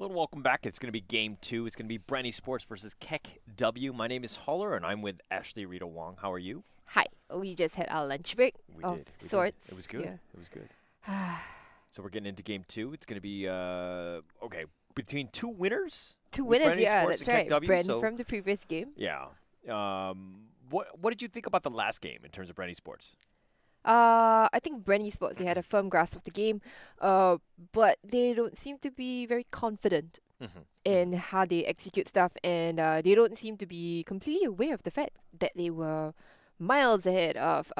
Hello and welcome back. It's going to be Game 2. It's going to be Bren Esports versus KEKW. My name is Holler, and I'm with Ashley Rita Wong. How are you? Hi. We just had our lunch break of sorts. It was good. Yeah. It was good. So we're getting into Game 2. It's going to be, okay, between two winners? Two winners, Bren yeah, Esports that's and right. KEKW, Bren so from the previous game. Yeah. What did you think about the last game in terms of Bren Esports? I think Bren Esports, they had a firm grasp of the game, but they don't seem to be very confident in how they execute stuff, and they don't seem to be completely aware of the fact that they were miles ahead of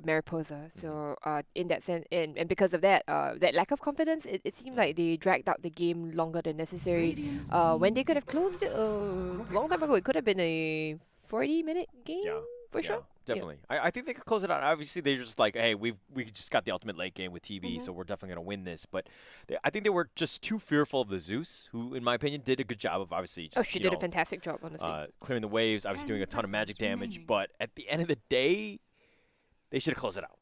Mariposa. So in that sense, and because of that, that lack of confidence, it seemed like they dragged out the game longer than necessary. When they could have closed it a long time ago, it could have been a 40-minute game. Yeah. For sure. Definitely. I think they could close it out. Obviously, they're just like, hey, we just got the ultimate late game with TV, so we're definitely going to win this. But I think they were just too fearful of the Zeus, who, in my opinion, did a good job of obviously just, she did a fantastic job, honestly. clearing the waves, obviously doing a ton of magic damage. But at the end of the day, they should have closed it out.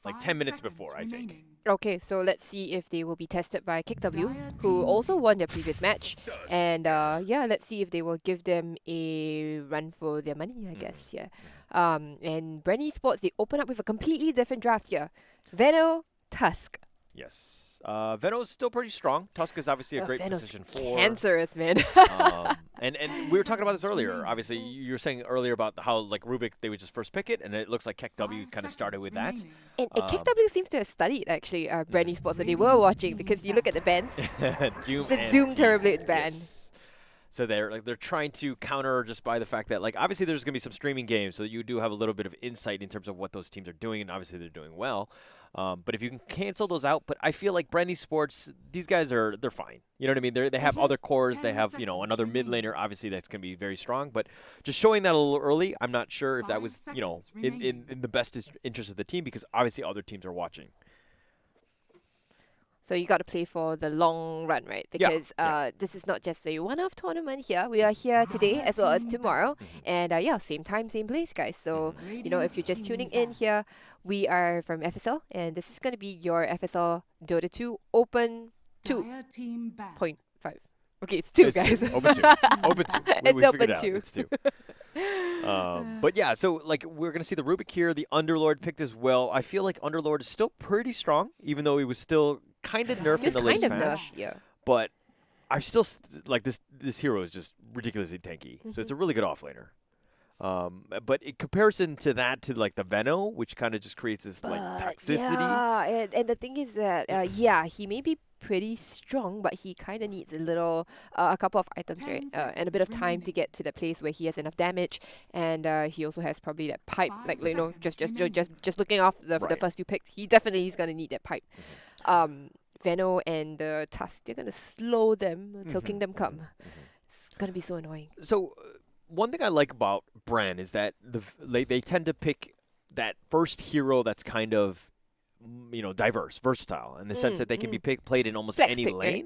Like 10 minutes before, I think. Okay, so let's see if they will be tested by KEKW, who also won their previous match. And yeah, let's see if they will give them a run for their money, I guess, yeah. And Bren Esports, they open up with a completely different draft here. Veno, Tusk. Yes. Veno is still pretty strong. Tusk is obviously a great Veno's position for. Cancerous, man. And we were talking about this earlier. Obviously, you were saying earlier about how like Rubik they would just first pick it, and it looks like KEKW kind of started with that. And KEKW seems to have studied actually Bren Esports that they were watching, because you look at the bans. Doom the Doom Terrorblade ban. Yes. So they're trying to counter just by the fact that like obviously there's going to be some streaming games, so you do have a little bit of insight in terms of what those teams are doing, and obviously they're doing well. But if you can cancel those out, but I feel like Bren Esports, these guys they're fine. You know what I mean? They have other cores. They have another mid laner. Obviously that's going to be very strong. But just showing that a little early, I'm not sure if that was in the best interest of the team, because obviously other teams are watching. So you got to play for the long run, right? Because this is not just a one-off tournament here. We are here today as well as tomorrow. And yeah, same time, same place, guys. So, if you're just tuning in here, we are from FSL. And this is going to be your FSL DOTA 2 Open 2.5. Okay, it's 2, guys. Open 2. Open 2. It's open 2. It's 2. But yeah, so like we're going to see the Rubik here. The Underlord picked as well. I feel like Underlord is still pretty strong, even though he was still kind of nerfed in the latest patch. But I still like this hero is just ridiculously tanky. So it's a really good offlaner. But in comparison to that, to like the Veno, which kind of just creates this like toxicity. Yeah, and the thing is that he may be pretty strong, but he kind of needs a couple of items, right? And a bit of time to get to the place where he has enough damage, and he also has probably that pipe, like just looking off the first 2 picks. He's gonna need that pipe. Veno and the Tusk, they're gonna slow them until Kingdom Come. It's gonna be so annoying. So one thing I like about Bren is that they tend to pick that first hero that's kind of diverse, versatile, in the sense that they can be played in almost any lane. Right?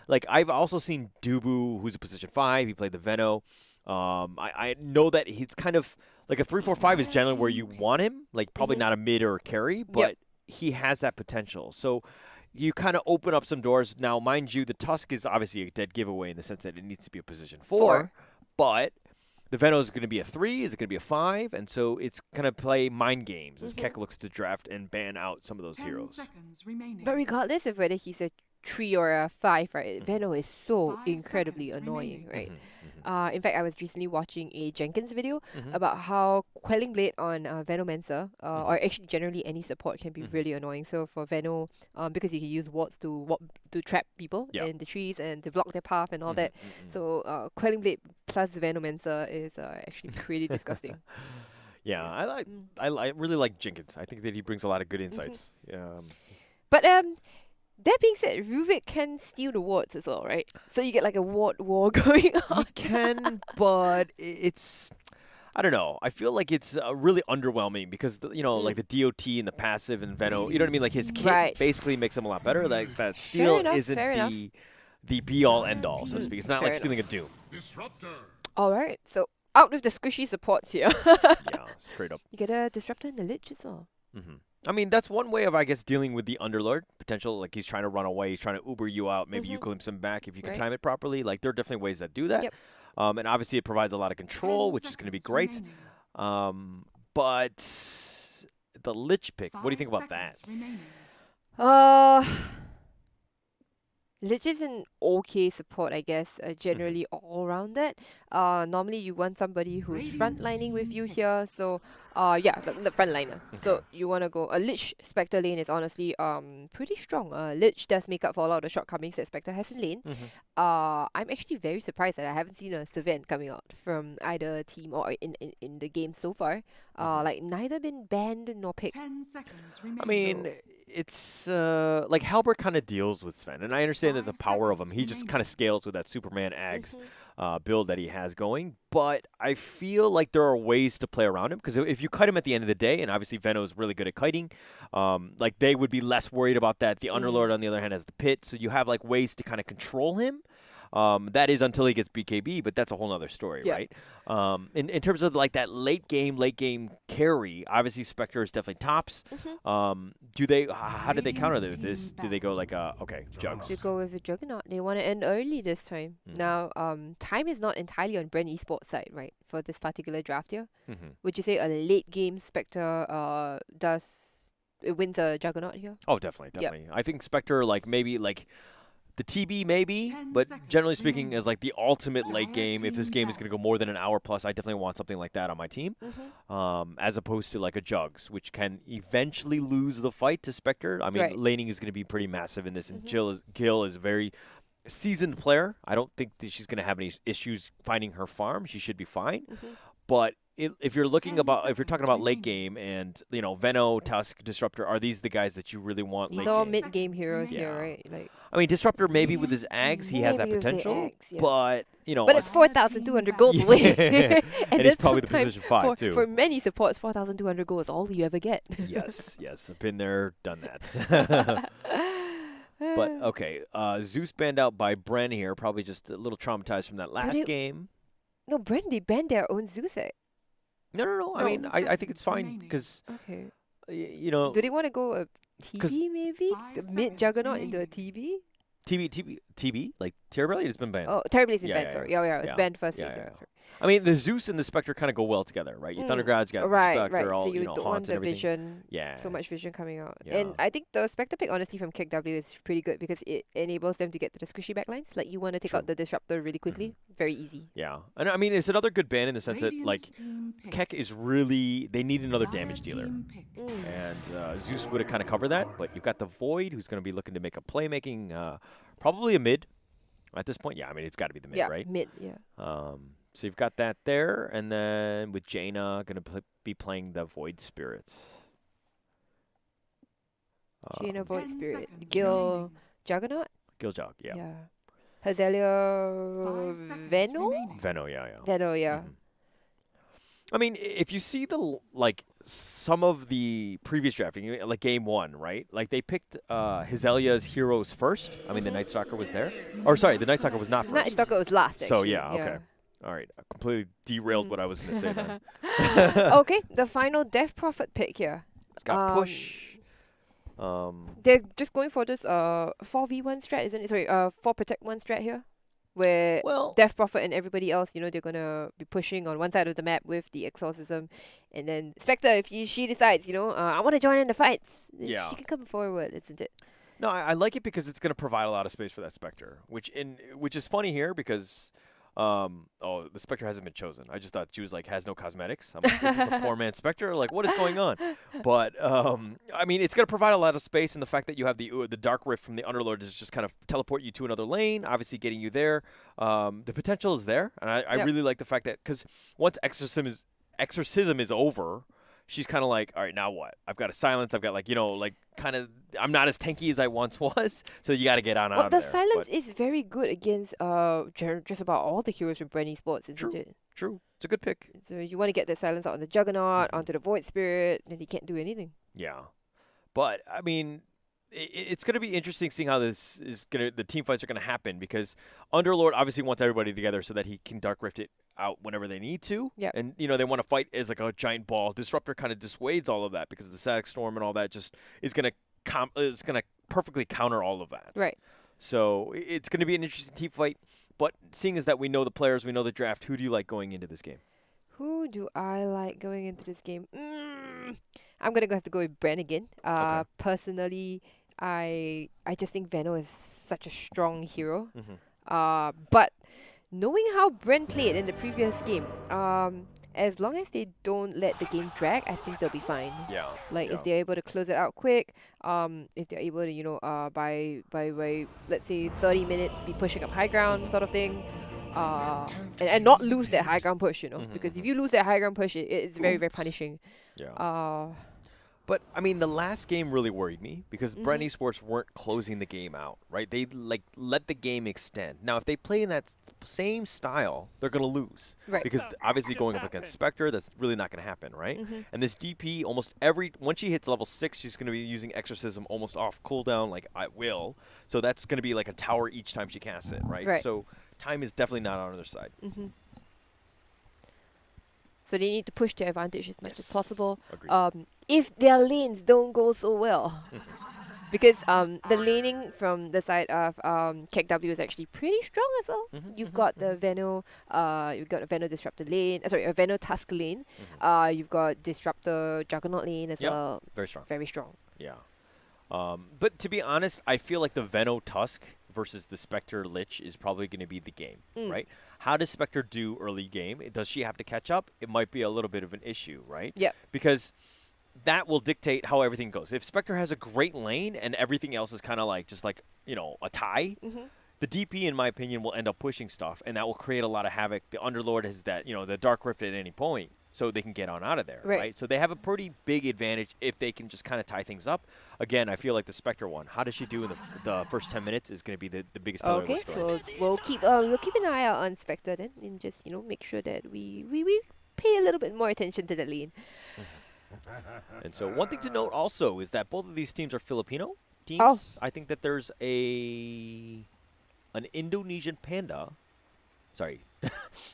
Like I've also seen Dubu, who's a position 5. He played the Veno. I know that he's kind of like a 3-4-5 is generally where you want him. Like probably not a mid or a carry, but he has that potential. So you kind of open up some doors. Now, mind you, the Tusk is obviously a dead giveaway in the sense that it needs to be a position 4. But the Veno is going to be a 3, is it going to be a 5? And so it's going to play mind games as Keck looks to draft and ban out some of those heroes. But regardless of whether he's a 3 or a 5, right, Veno is so incredibly annoying, right? In fact, I was recently watching a Jenkins video about how Quelling Blade on Venomancer, or actually generally any support, can be really annoying. So for Veno, because he can use wards to trap people in the trees and to block their path and all that. So Quelling Blade plus Venomancer is actually pretty disgusting. Yeah, I really like Jenkins. I think that he brings a lot of good insights. But that being said, Rubik can steal the wards as well, right? So you get like a ward war going on. He can, but it's I don't know. I feel like it's really underwhelming because like the DOT and the passive and Veno, you know what I mean? Like his kit basically makes him a lot better. Like that steal isn't the be all end all, so to speak. It's not like stealing a Doom. All right, so out with the squishy supports here. Yeah, straight up. You get a Disruptor and the Lich as well. I mean, that's one way of, I guess, dealing with the Underlord potential. Like, he's trying to run away. He's trying to Uber you out. Maybe you glimpse him back if you can time it properly. Like, there are definitely ways that do that. Yep. And obviously, it provides a lot of control, which is going to be great. But the Lich pick, what do you think about that? Lich is an okay support, I guess, generally all around that. Normally you want somebody who's frontlining with you here, so yeah, the frontliner. So you want to go a Lich Spectre lane is honestly pretty strong. Lich does make up for a lot of the shortcomings that Spectre has in lane. I'm actually very surprised that I haven't seen a Sylvan coming out from either team or in the game so far. Like neither been banned nor picked. 10 seconds remaining. I mean, it's like Halbert kind of deals with Sven, and I understand that the power of him, he just kind of scales with that Superman Ags build that he has going. But I feel like there are ways to play around him, because if you kite him at the end of the day, and obviously Veno is really good at kiting, like they would be less worried about that. The Underlord, on the other hand, has the pit, so you have like ways to kind of control him. That is until he gets BKB, but that's a whole other story, right? In terms of like that late game carry, obviously Spectre is definitely tops. How do they counter this? Do they go like okay, Jugs? To go with a Juggernaut. They want to end early this time. Now, time is not entirely on Bren Esports side, right? For this particular draft here, would you say a late game Spectre wins a Juggernaut here? Oh, definitely. I think Spectre maybe the TB maybe, but generally speaking, as like the ultimate late game, if this game is going to go more than an hour plus, I definitely want something like that on my team, as opposed to like a Jugs, which can eventually lose the fight to Spectre. I mean, laning is going to be pretty massive in this, and Gil is a very seasoned player. I don't think that she's going to have any issues finding her farm. She should be fine, but if you're talking about late game and Veno, Tusk, Disruptor, are these the guys that you really want? These are all mid game heroes here, right? Like, I mean, Disruptor maybe with his Ags he has that potential, but but it's 4,200 gold away, and it's probably the position 5 too. For many supports, 4,200 gold is all you ever get. yes, I've been there, done that. But okay, Zeus banned out by Bren here, probably just a little traumatized from that last game. No, Bren, they banned their own Zeus. No. I mean, I think it's fine because, do they want to go a TB maybe? The mid Juggernaut into a TB? TB? Like Terrorblade has been banned. Oh, Terrorblade is banned, sorry. Yeah, it's banned first. I mean, the Zeus and the Spectre kind of go well together, right? Your Thundergod's got the Spectre, all, so you don't want the vision, so much vision coming out. And I think the Spectre pick, honestly, from KEKW is pretty good because it enables them to get to the squishy backlines. Like, you want to take out the Disruptor really quickly. Very easy. Yeah. And I mean, it's another good ban in the sense that, like, Kek is really, they need another damage dealer. And Zeus would have kind of covered that, but you've got the Void, who's going to be looking to make a playmaking, probably a mid at this point. Yeah, I mean, it's got to be the mid, right? Mid, yeah. So you've got that there, and then with Jaina going to be playing the Void Spirits. Jaina, Void Spirit. Gil, Juggernaut? Gil Jug, yeah. Hazelia, Veno? Veno, yeah. Veno, yeah. I mean, if you see some of the previous drafting, like game 1, right? Like they picked Hazelia's heroes first. I mean, the Night Stalker was there. Or sorry, the Night Stalker was not first. Night Stalker was last, actually. So yeah, okay. All right, I completely derailed what I was going to say then. Okay, the final Death Prophet pick here. It's got push. They're just going for this 4v1 strat, isn't it? Sorry, 4 protect 1 strat here. Where Death Prophet and everybody else, they're going to be pushing on one side of the map with the Exorcism. And then Spectre, if she decides, I want to join in the fights, she can come forward, isn't it? No, I like it because it's going to provide a lot of space for that Spectre, which is funny here because... the Spectre hasn't been chosen. I just thought she was like, has no cosmetics. I'm like, this is a poor man's Spectre? Like, what is going on? But, I mean, it's going to provide a lot of space, and the fact that you have the Dark Rift from the Underlord is just kind of teleport you to another lane, obviously getting you there. The potential is there, and I really like the fact that, because once Exorcism is over, she's kind of like, all right, now what? I've got a silence. I've got kind of, I'm not as tanky as I once was, so you got to get out of there. The silence is very good against just about all the heroes from Bren Esports, isn't it? True. It's a good pick. So you want to get the silence out on the Juggernaut, onto the Void Spirit, and he can't do anything. Yeah. But, I mean, it's going to be interesting seeing how the team fights are going to happen, because Underlord obviously wants everybody together so that he can Dark Rift it out whenever they need to. Yep. And, you know, they want to fight as like a giant ball. Disruptor kind of dissuades all of that because the static storm and all that just is going to perfectly counter all of that. Right. So it's going to be an interesting team fight. But seeing as that we know the players, we know the draft, who do you like going into this game? Who do I like going into this game? I'm gonna have to go with Bren again. Okay. Personally, I just think Veno is such a strong hero. Mm-hmm. But knowing how Bren played in the previous game, as long as they don't let the game drag, I think they'll be fine. Yeah. Like yeah. if they're able to close it out quick, if they're able to, by let's say 30 minutes, be pushing up high ground sort of thing, and not lose that high ground push, because if you lose that high ground push, it's very, very punishing. Yeah. But, I mean, the last game really worried me because Bren Esports weren't closing the game out, right? They, let the game extend. Now, if they play in that same style, they're going to lose. Right. Because, obviously, going up against Spectre, that's really not going to happen, right? And this DP, once she hits level 6, she's going to be using Exorcism almost off cooldown, like, I will. So that's going to be like a tower each time she casts it, right? So time is definitely not on their side. So they need to push their advantage as much as possible. Agreed. If their lanes don't go so well. Because the laning from the side of KEKW is actually pretty strong as well. You've got the Veno, you've got a Veno Disruptor lane, a Veno Tusk lane. You've got Disruptor Juggernaut lane as well. Very strong. Very strong. Yeah. But to be honest, I feel like the Veno Tusk versus the Spectre Lich is probably going to be the game, right? How does Spectre do early game? Does she have to catch up? It might be a little bit of an issue, right? Yeah. Because that will dictate how everything goes. If Spectre has a great lane and everything else is kind of like a tie, the DP, in my opinion, will end up pushing stuff, and that will create a lot of havoc. The Underlord has that, the Dark Rift at any point, so they can get on out of there, right? So they have a pretty big advantage if they can just kind of tie things up. Again, I feel like the Spectre one. How does she do in the first 10 minutes is going to be the biggest teller of the story. Okay, we'll keep an eye out on Spectre then, and just make sure that we pay a little bit more attention to the lane. And so one thing to note also is that both of these teams are Filipino teams. Oh. I think that there's an Indonesian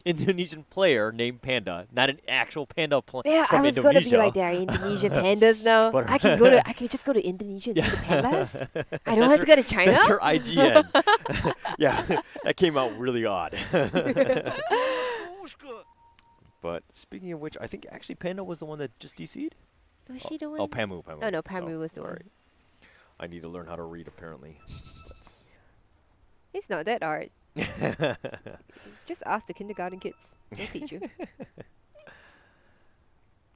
Indonesian player named Panda, not an actual panda from I was Indonesia. gonna be like, there are Indonesian pandas now. I can just go to Indonesia and see the pandas. I don't have to go to China. That's her IGN. Yeah, that came out really odd. But speaking of which, I think actually Panda was the one that just DC'd. Was she the one? Oh, Pamu. Oh no, Pamu was the one. Right. I need to learn how to read apparently. It's not that hard. Just ask the kindergarten kids. They'll teach you.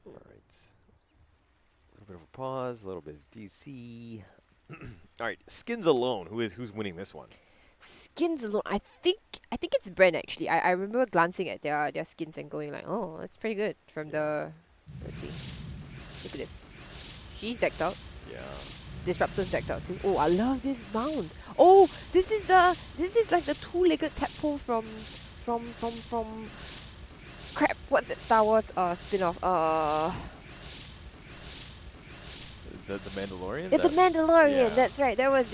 All right. A little bit of a pause, a little bit of DC. All right, skins alone. Who's winning this one? Skins alone. I think it's Bren actually. I remember glancing at their skins and going like, oh, that's pretty good. From the, let's see, look at this. She's decked out. Yeah. Disruptor's decked out too. Oh, I love this mount. Oh, this is like the two-legged tadpole from crap. What's that Star Wars spin-off? The Mandalorian. Yeah, the Mandalorian. Yeah. That's right. That was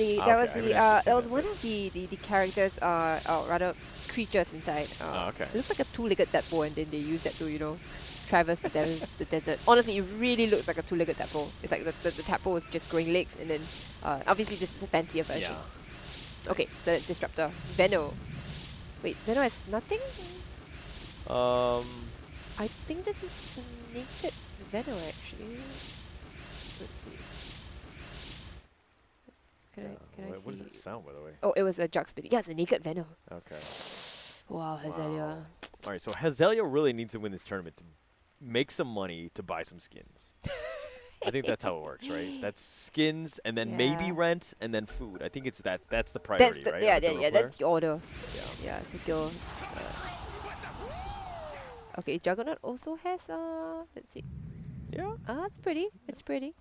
one of the characters, or rather creatures inside. okay. It looks like a two-legged tadpole, and then they use that to traverse the desert. Honestly, it really looks like a two-legged tadpole. It's like the tadpole is just growing legs, and then obviously this is a fancier version. Yeah. Okay, so that's Disruptor. Veno. Wait, Veno has nothing? I think this is naked Veno actually. Let's see. Can I see? What does it sound, by the way? Oh, it was a jug spinning. Yeah, it's a naked Veno. Okay. Wow, Hazelia. Wow. All right, so Hazelia really needs to win this tournament to make some money to buy some skins. I think that's how it works, right? That's skins, and then maybe rent, and then food. I think it's that's the priority, right? Yeah, that's the order. Yeah. So girls. Okay, Juggernaut also has let's see. Yeah. It's pretty. It's pretty.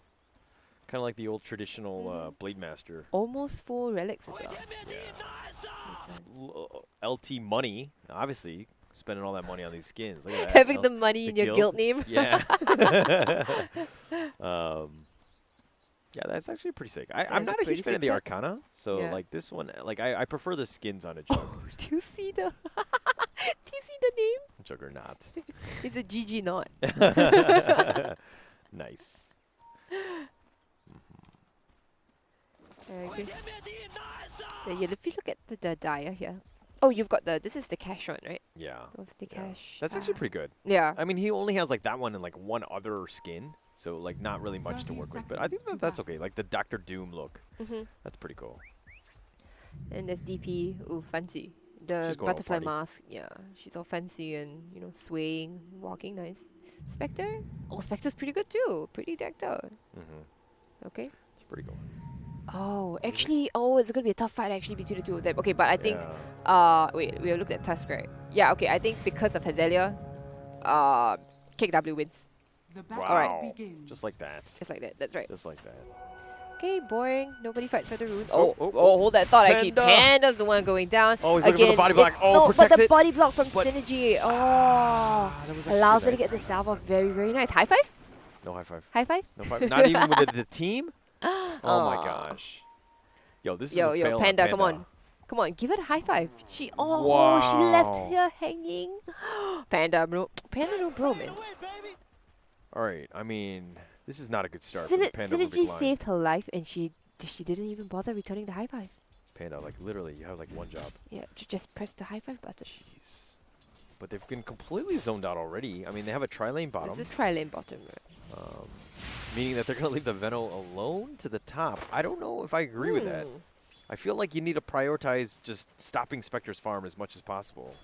Kind of like the old traditional Blade Master. Almost full relics as well. Yeah. LT money, obviously. Spending all that money on these skins. Look at that. Having the money in your guild name. Yeah. Yeah, that's actually pretty sick. I'm not a huge fan of the Arcana, so like this one, like I prefer the skins on a jug. Do you see the? Do you see the name? Juggernaut. It's a GG not. Nice. Okay. If you look at the dia here. Oh, you've got this is the cash one, right? Yeah. Of the cash. That's actually pretty good. Yeah. I mean, he only has like that one and like one other skin, so like not really much to work with. But I think that's okay. Like the Doctor Doom look. That's pretty cool. And there's DP. Ooh, fancy. The butterfly mask. Yeah, she's all fancy and swaying, walking nice. Spectre. Oh, Spectre's pretty good too. Pretty decked out. Okay. It's pretty cool. Oh, actually, it's gonna be a tough fight actually between the two of them. Okay, but I think, wait, we looked at Tusk, right? Yeah, okay, I think because of Hazelia, KEKW wins. Wow. Alright. Just like that. Just like that, that's right. Just like that. Okay, boring. Nobody fights for the rune. Hold that thought actually. Panda's the one going down. Oh, he's looking for the body block. Oh, no, but the body block from Synergy. Allows her to get the salve off. Very, very nice. High five? No high five. High five? No five. Not even with the team? Oh my gosh. Yo, this is a fail on Panda, come on. Come on, give it a high five. She left her hanging. Panda, bro. Panda, no bro, man. Alright, I mean, this is not a good start for the Panda Synergy saved her life and she didn't even bother returning the high five. Panda, like literally, you have like one job. Yeah, just press the high five button. Jeez. But they've been completely zoned out already. I mean, they have a tri-lane bottom. It's a tri-lane bottom, right? Meaning that they're going to leave the Veno alone to the top. I don't know if I agree with that. I feel like you need to prioritize just stopping Spectre's farm as much as possible.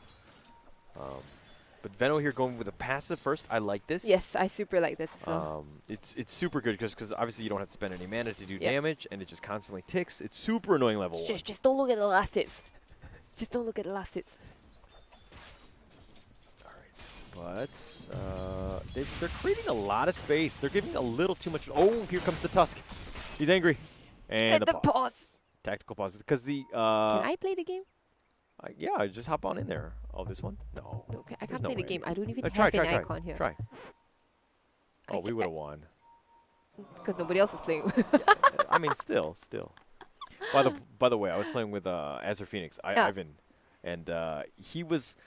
But Veno here going with a passive first. I like this. Yes, I super like this as well. It's super good because obviously you don't have to spend any mana to do damage, and it just constantly ticks. It's super annoying level 1. Just don't look at the last hits. Just don't look at the last hits. But they're creating a lot of space. They're giving a little too much. Oh, here comes the Tusk. He's angry. And the pause. Tactical pause. Because the... Can I play the game? Yeah, just hop on in there. Oh, this one? No. Okay, I can't play the game. I don't even have try, an icon here. Try. Oh, we would have won. Because nobody else is playing. I mean, still. By the way, I was playing with Azure Phoenix, Ivan. And he was...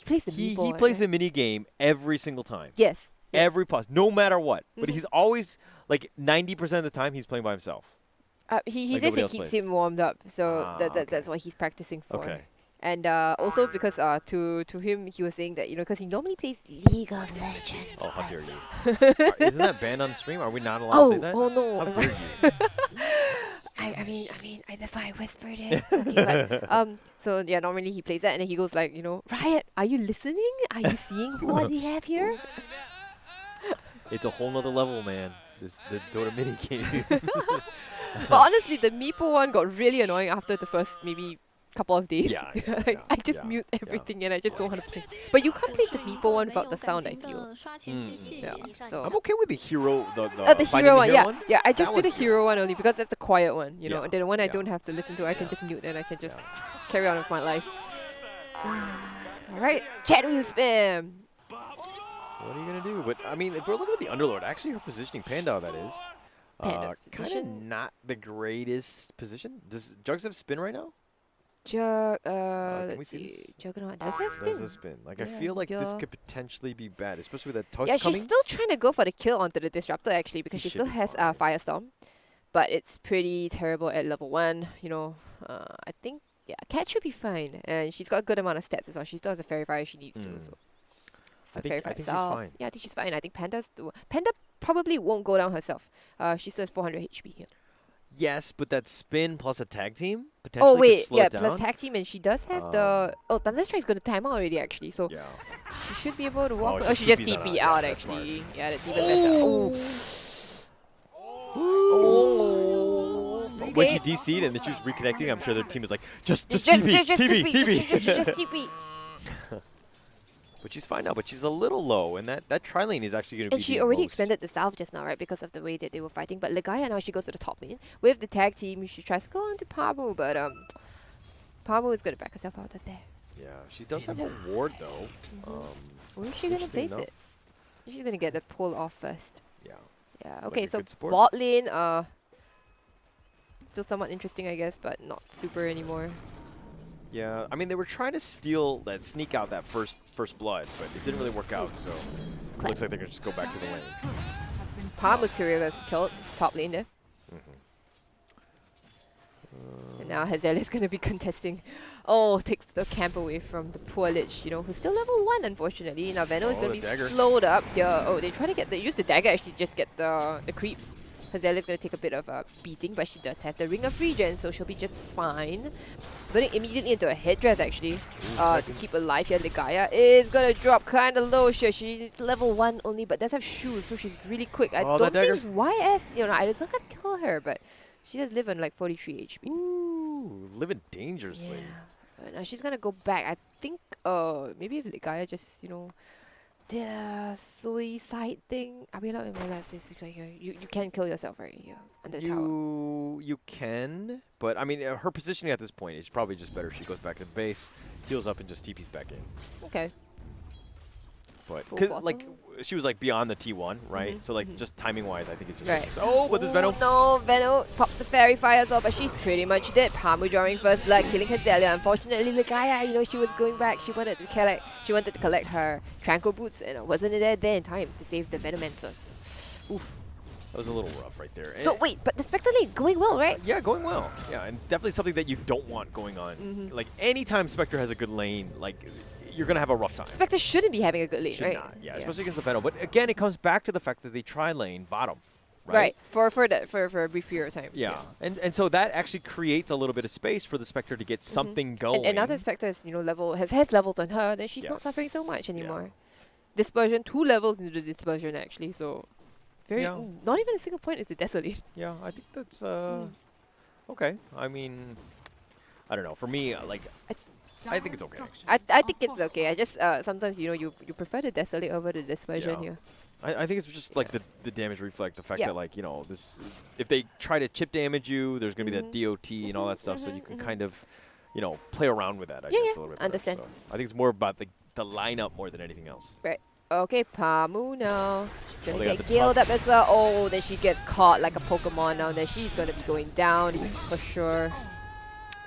He plays the mini game every single time. Yes. Every pause, no matter what. But he's always like 90% of the time he's playing by himself. He says it keeps him warmed up, so that's what he's practicing for. Okay. And also because to him he was saying that because he normally plays League of Legends. Oh, how dare you! Isn't that banned on stream? Are we not allowed to say that? Oh no! How dare you! I mean, that's why I whispered it. Okay, but so yeah, normally he plays that, and then he goes like, Riot, are you listening? Are you seeing what we have here? It's a whole nother level, man. The Dota mini game. But honestly, the Meepo one got really annoying after the first maybe couple of days. I just mute everything and I just don't want to play. But you can't play the Meepo one without the sound, I feel. Yeah, so I'm okay with the hero, the hero one, one. Yeah, I just do the hero one only because that's the quiet one, Yeah. And then when I don't have to listen to, I can just mute and I can just carry on with my life. Alright, chat wheel spam. What are you gonna do? But I mean, if we're looking at the Underlord, actually her positioning, Panda, that is. Panda's Kind of position. not the greatest position. Does Jugs have spin right now? Let's see. Juggernaut does have spin. Does have spin. Like I feel like this could potentially be bad, especially with that Tusk Yeah, coming. she's still trying to go for the kill onto the Disruptor actually because she should still be has fine. Firestorm. But it's pretty terrible at level 1, I think Cat should be fine. And she's got a good amount of stats as well. She still has a Fairy Fire she needs to. So I think she's fine. Yeah, I think she's fine. I think Panda probably won't go down herself. She still has 400 HP here. Yes, but that spin plus a tag team potentially Oh wait, could slow it down. plus tag team, and she does have the Thunderstrike's got the timer already actually, so Yeah. she should be able to walk. Oh, She just TP'd that TP out. out Yeah, that's smart. actually. Yeah, that's even better. Oh. When Okay. she DC'd and then she was reconnecting, I'm sure their team is like, just Just TP, just TP, TP. TP. Just TP. But she's fine now, but she's a little low, and that tri-lane is actually going to be And she the already most. expanded the south just now, right? Because of the way that they were fighting. But Legaia now she goes to the top lane with the tag team. She tries to go on to Pabu, but Pabu is gonna back herself out of there. Yeah, she does have a ward though. Where is she gonna Interesting place enough. it? She's gonna get the pull off first. Yeah. Yeah. Like Okay. a So good sport. bot lane, still somewhat interesting, I guess, but not super anymore. Yeah, I mean, they were trying to sneak out that first blood, but it didn't really work out, so it looks like they're going to just go back to the lane. Palmer's career was killed, top lane there. And now Hazel is going to be contesting. Oh, takes the camp away from the poor Lich, you know, who's still level 1, unfortunately. Now Veno is going to be slowed up. Yeah. Oh, they try to get use the dagger actually just get the creeps. Hazel is going to take a bit of a beating, but she does have the Ring of Regen, so she'll be just fine. Burning immediately into a headdress actually to keep alive here. Ligaya is going to drop kind of low here. She's level 1 only, but does have shoes, so she's really quick. I don't think YS, you know, it's not going to kill her, but she does live on like 43 HP. Ooh, living dangerously. Yeah. But now she's gonna go back. I think maybe if Ligaya just, you know, did a suicide thing. I mean, not suicide here. You can kill yourself right here under the tower. You can, but I mean her positioning at this point is probably just better. She goes back to the base, heals up, and just TPs back in. Okay. But cause, like she was like beyond the T1, right? So like just timing wise, I think it's just right. Oh, but there's Veno. No, Veno pops the fairy fire as well, but she's pretty much dead. Pamu drawing first blood, killing Hazelia. Unfortunately, Ligaya, you know, she was going back. She wanted to collect her Tranquil boots, and wasn't there in time to save the Venomancer. Oof. That was a little rough right there. So wait, but the Spectre lane going well, right? Yeah, going well. Yeah, and definitely something that you don't want going on. Like anytime Spectre has a good lane, like you're gonna have a rough time. Spectre shouldn't be having a good lane, right? Not. Yeah, especially against the Veno. But again, it comes back to the fact that they try lane bottom, right? For a brief period of time. Yeah, and so that actually creates a little bit of space for the Spectre to get something going. And now the Spectre is, you know, has levels on her, then she's not suffering so much anymore. Yeah. Dispersion, 2 levels into the dispersion actually, so not even a single point is the Desolate. Yeah, I think that's okay. I mean, I don't know. For me, like I think it's okay. I think it's okay. I just sometimes, you know, you prefer the Desolate over the Dispersion here. I think it's just like the damage reflect, the fact that like, you know, this if they try to chip damage you, there's gonna be that DOT and all that stuff, so you can kind of, you know, play around with that. I guess a little bit. Understand. So I think it's more about the lineup more than anything else. Right. Okay, Pamu now. She's gonna get Gale'd up as well. Oh, then she gets caught like a Pokemon now. Then she's gonna be going down for sure.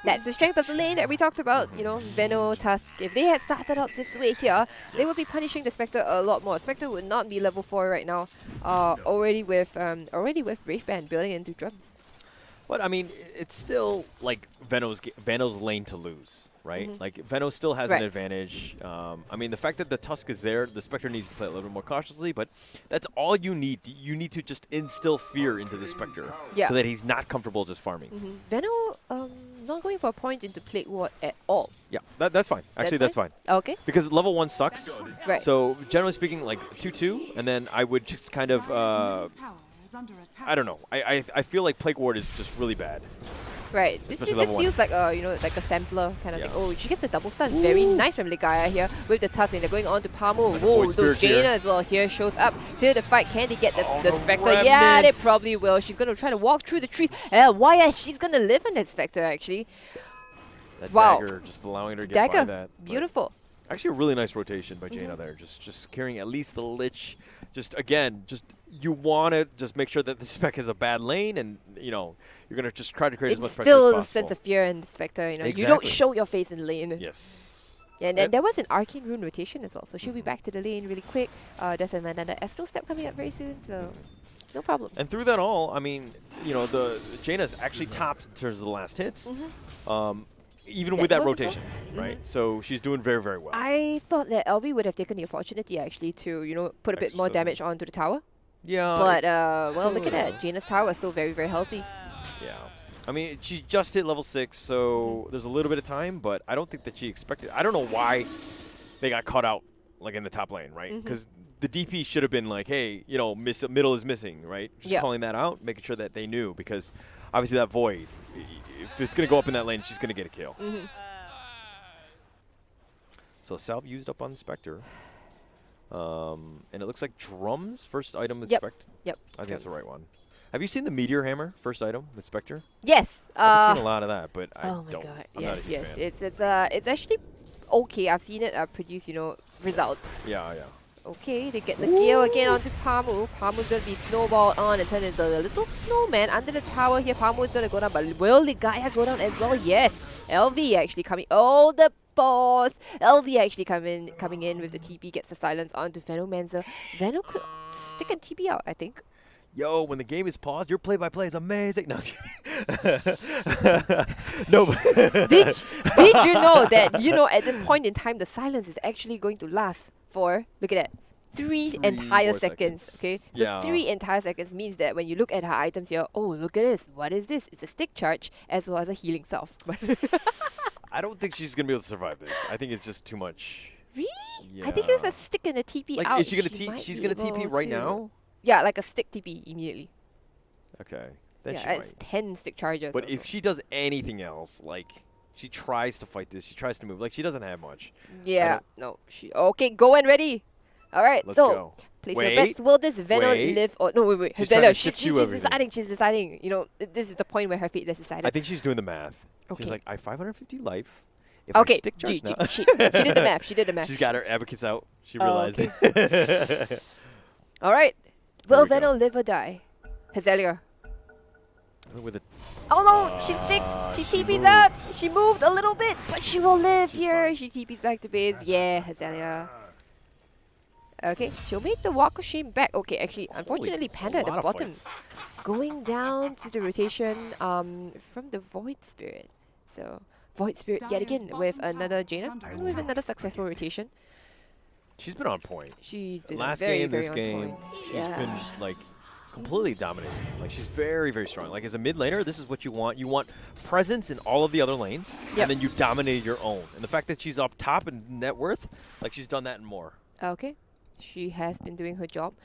That's the strength of the lane that we talked about, you know, Veno, Tusk. If they had started out this way here, they would be punishing the Spectre a lot more. Spectre would not be level 4 right now, already with Wraith Band building into drums. But I mean, it's still like Veno's lane to lose, right? Like Veno still has an advantage. I mean, the fact that the Tusk is there, the Spectre needs to play a little bit more cautiously, but that's all you need. You need to just instill fear into the Spectre so that he's not comfortable just farming. Veno not going for a point into Plague Ward at all. Yeah, that's fine. Actually, that's fine. Okay. Because level 1 sucks. Right. So generally speaking, like 2-2, and then I would just kind of, I don't know. I feel like Plague Ward is just really bad. Right. This feels like you know, like a sampler kind of thing. Oh, she gets a double stun. Very nice from Ligaya here with the Tusk, and they're going on to Pamu. Whoa, those Jaina as well here shows up to the fight. Can they get the Spectre? Remnants. Yeah, they probably will. She's gonna try to walk through the trees. She's gonna live on that Spectre actually. That dagger just allowing her to get by that. Beautiful. Actually, a really nice rotation by Jaina there. Just carrying at least the Lich. Just again, you want to just make sure that the Spec has a bad lane, and you know you're gonna just try to create as much pressure as possible. It's still a sense of fear in the Spectre. You know, you don't show your face in lane. Yes. Yeah, and there was an Arcane Rune rotation as well, so she'll be back to the lane really quick. There's another Astral Step coming up very soon, so no problem. And through that all, I mean, you know, the Jaina's actually topped in terms of the last hits. Even with that rotation, right? So she's doing very, very well. I thought that LV would have taken the opportunity actually to, you know, put a bit more damage onto the tower. Yeah. But, well, look at that. Jaina's tower is still very, very healthy. Yeah. I mean, she just hit level 6, so there's a little bit of time, but I don't think that she expected. I don't know why they got caught out, like, in the top lane, right? Because the DP should have been like, hey, you know, middle is missing, right? Just calling that out, making sure that they knew, because obviously that Void, if it's going to go up in that lane, she's going to get a kill. So salve used up on the Spectre. And it looks like drums, first item is Spectre. Yep. I think that's the right one. Have you seen the Meteor Hammer, first item with Spectre? Yes. I've seen a lot of that, but I don't. Oh my god. I'm not a huge fan. It's actually okay. I've seen it produce, you know, results. Yeah. Okay, they get the Gale again onto Pamu. Pamu's going to be snowballed on and turned into a little snowman under the tower here. Pamu is going to go down, but will Ligaya go down as well? Yes. LV actually coming. Oh, the boss. LV actually coming in with the TP, gets the silence onto Venomancer. Veno could stick and TP out, I think. Yo, when the game is paused, your play-by-play is amazing. No, no. Did you know that, at this point in time, the silence is actually going to last for, look at that, three entire more seconds. Okay, so Yeah. 3 entire seconds means that when you look at her items here, oh, look at this. What is this? It's a stick charge as well as a healing self. I don't think she's gonna be able to survive this. I think it's just too much. Really? Yeah. I think with a stick and a TP Like, out, is she gonna She's gonna be TP able right to- now? Yeah, like a stick TP immediately. Okay. Then she Yeah, it's might. 10 stick charges. But also. if she does anything else, like she tries to fight this, she tries to move, like she doesn't have much. Yeah, no, okay, go and ready. All right, Let's so go. place your Wait, bets. Will this Veno wait. live or no? Wait. She's trying Hezelia, to she's shift you everything. deciding. She's deciding. This is the point where her fate is decided. I think she's doing the math. Okay. She's like, I have 550 life. If I Okay, stick charge now. she did the math. She did the math. She's got her advocates out. She Oh, realized okay. it. All right. There Will we go. Veno live or die? Hezelia. With a Oh no, she sticks. She she TP's moved. out. She moved a little bit, but she will live She's here. fine. She TP's back to base. Yeah, Hezelia. Okay, she'll make the walk of shame back. Okay, actually, unfortunately, Holy, Panda a at the lot of bottom. fights. Going down to the rotation from the Void Spirit. So, Void Spirit yet again with another Jaina, and with another successful rotation. She's been on point. She's been Last very, game, very this on game, point. she's Yeah. been like completely dominating. Like she's very, very strong. Like as a mid laner, this is what you want. You want presence in all of the other lanes, Yep. and then you dominate your own. And the fact that she's up top in net worth, like she's done that and more. Okay, she has been doing her job.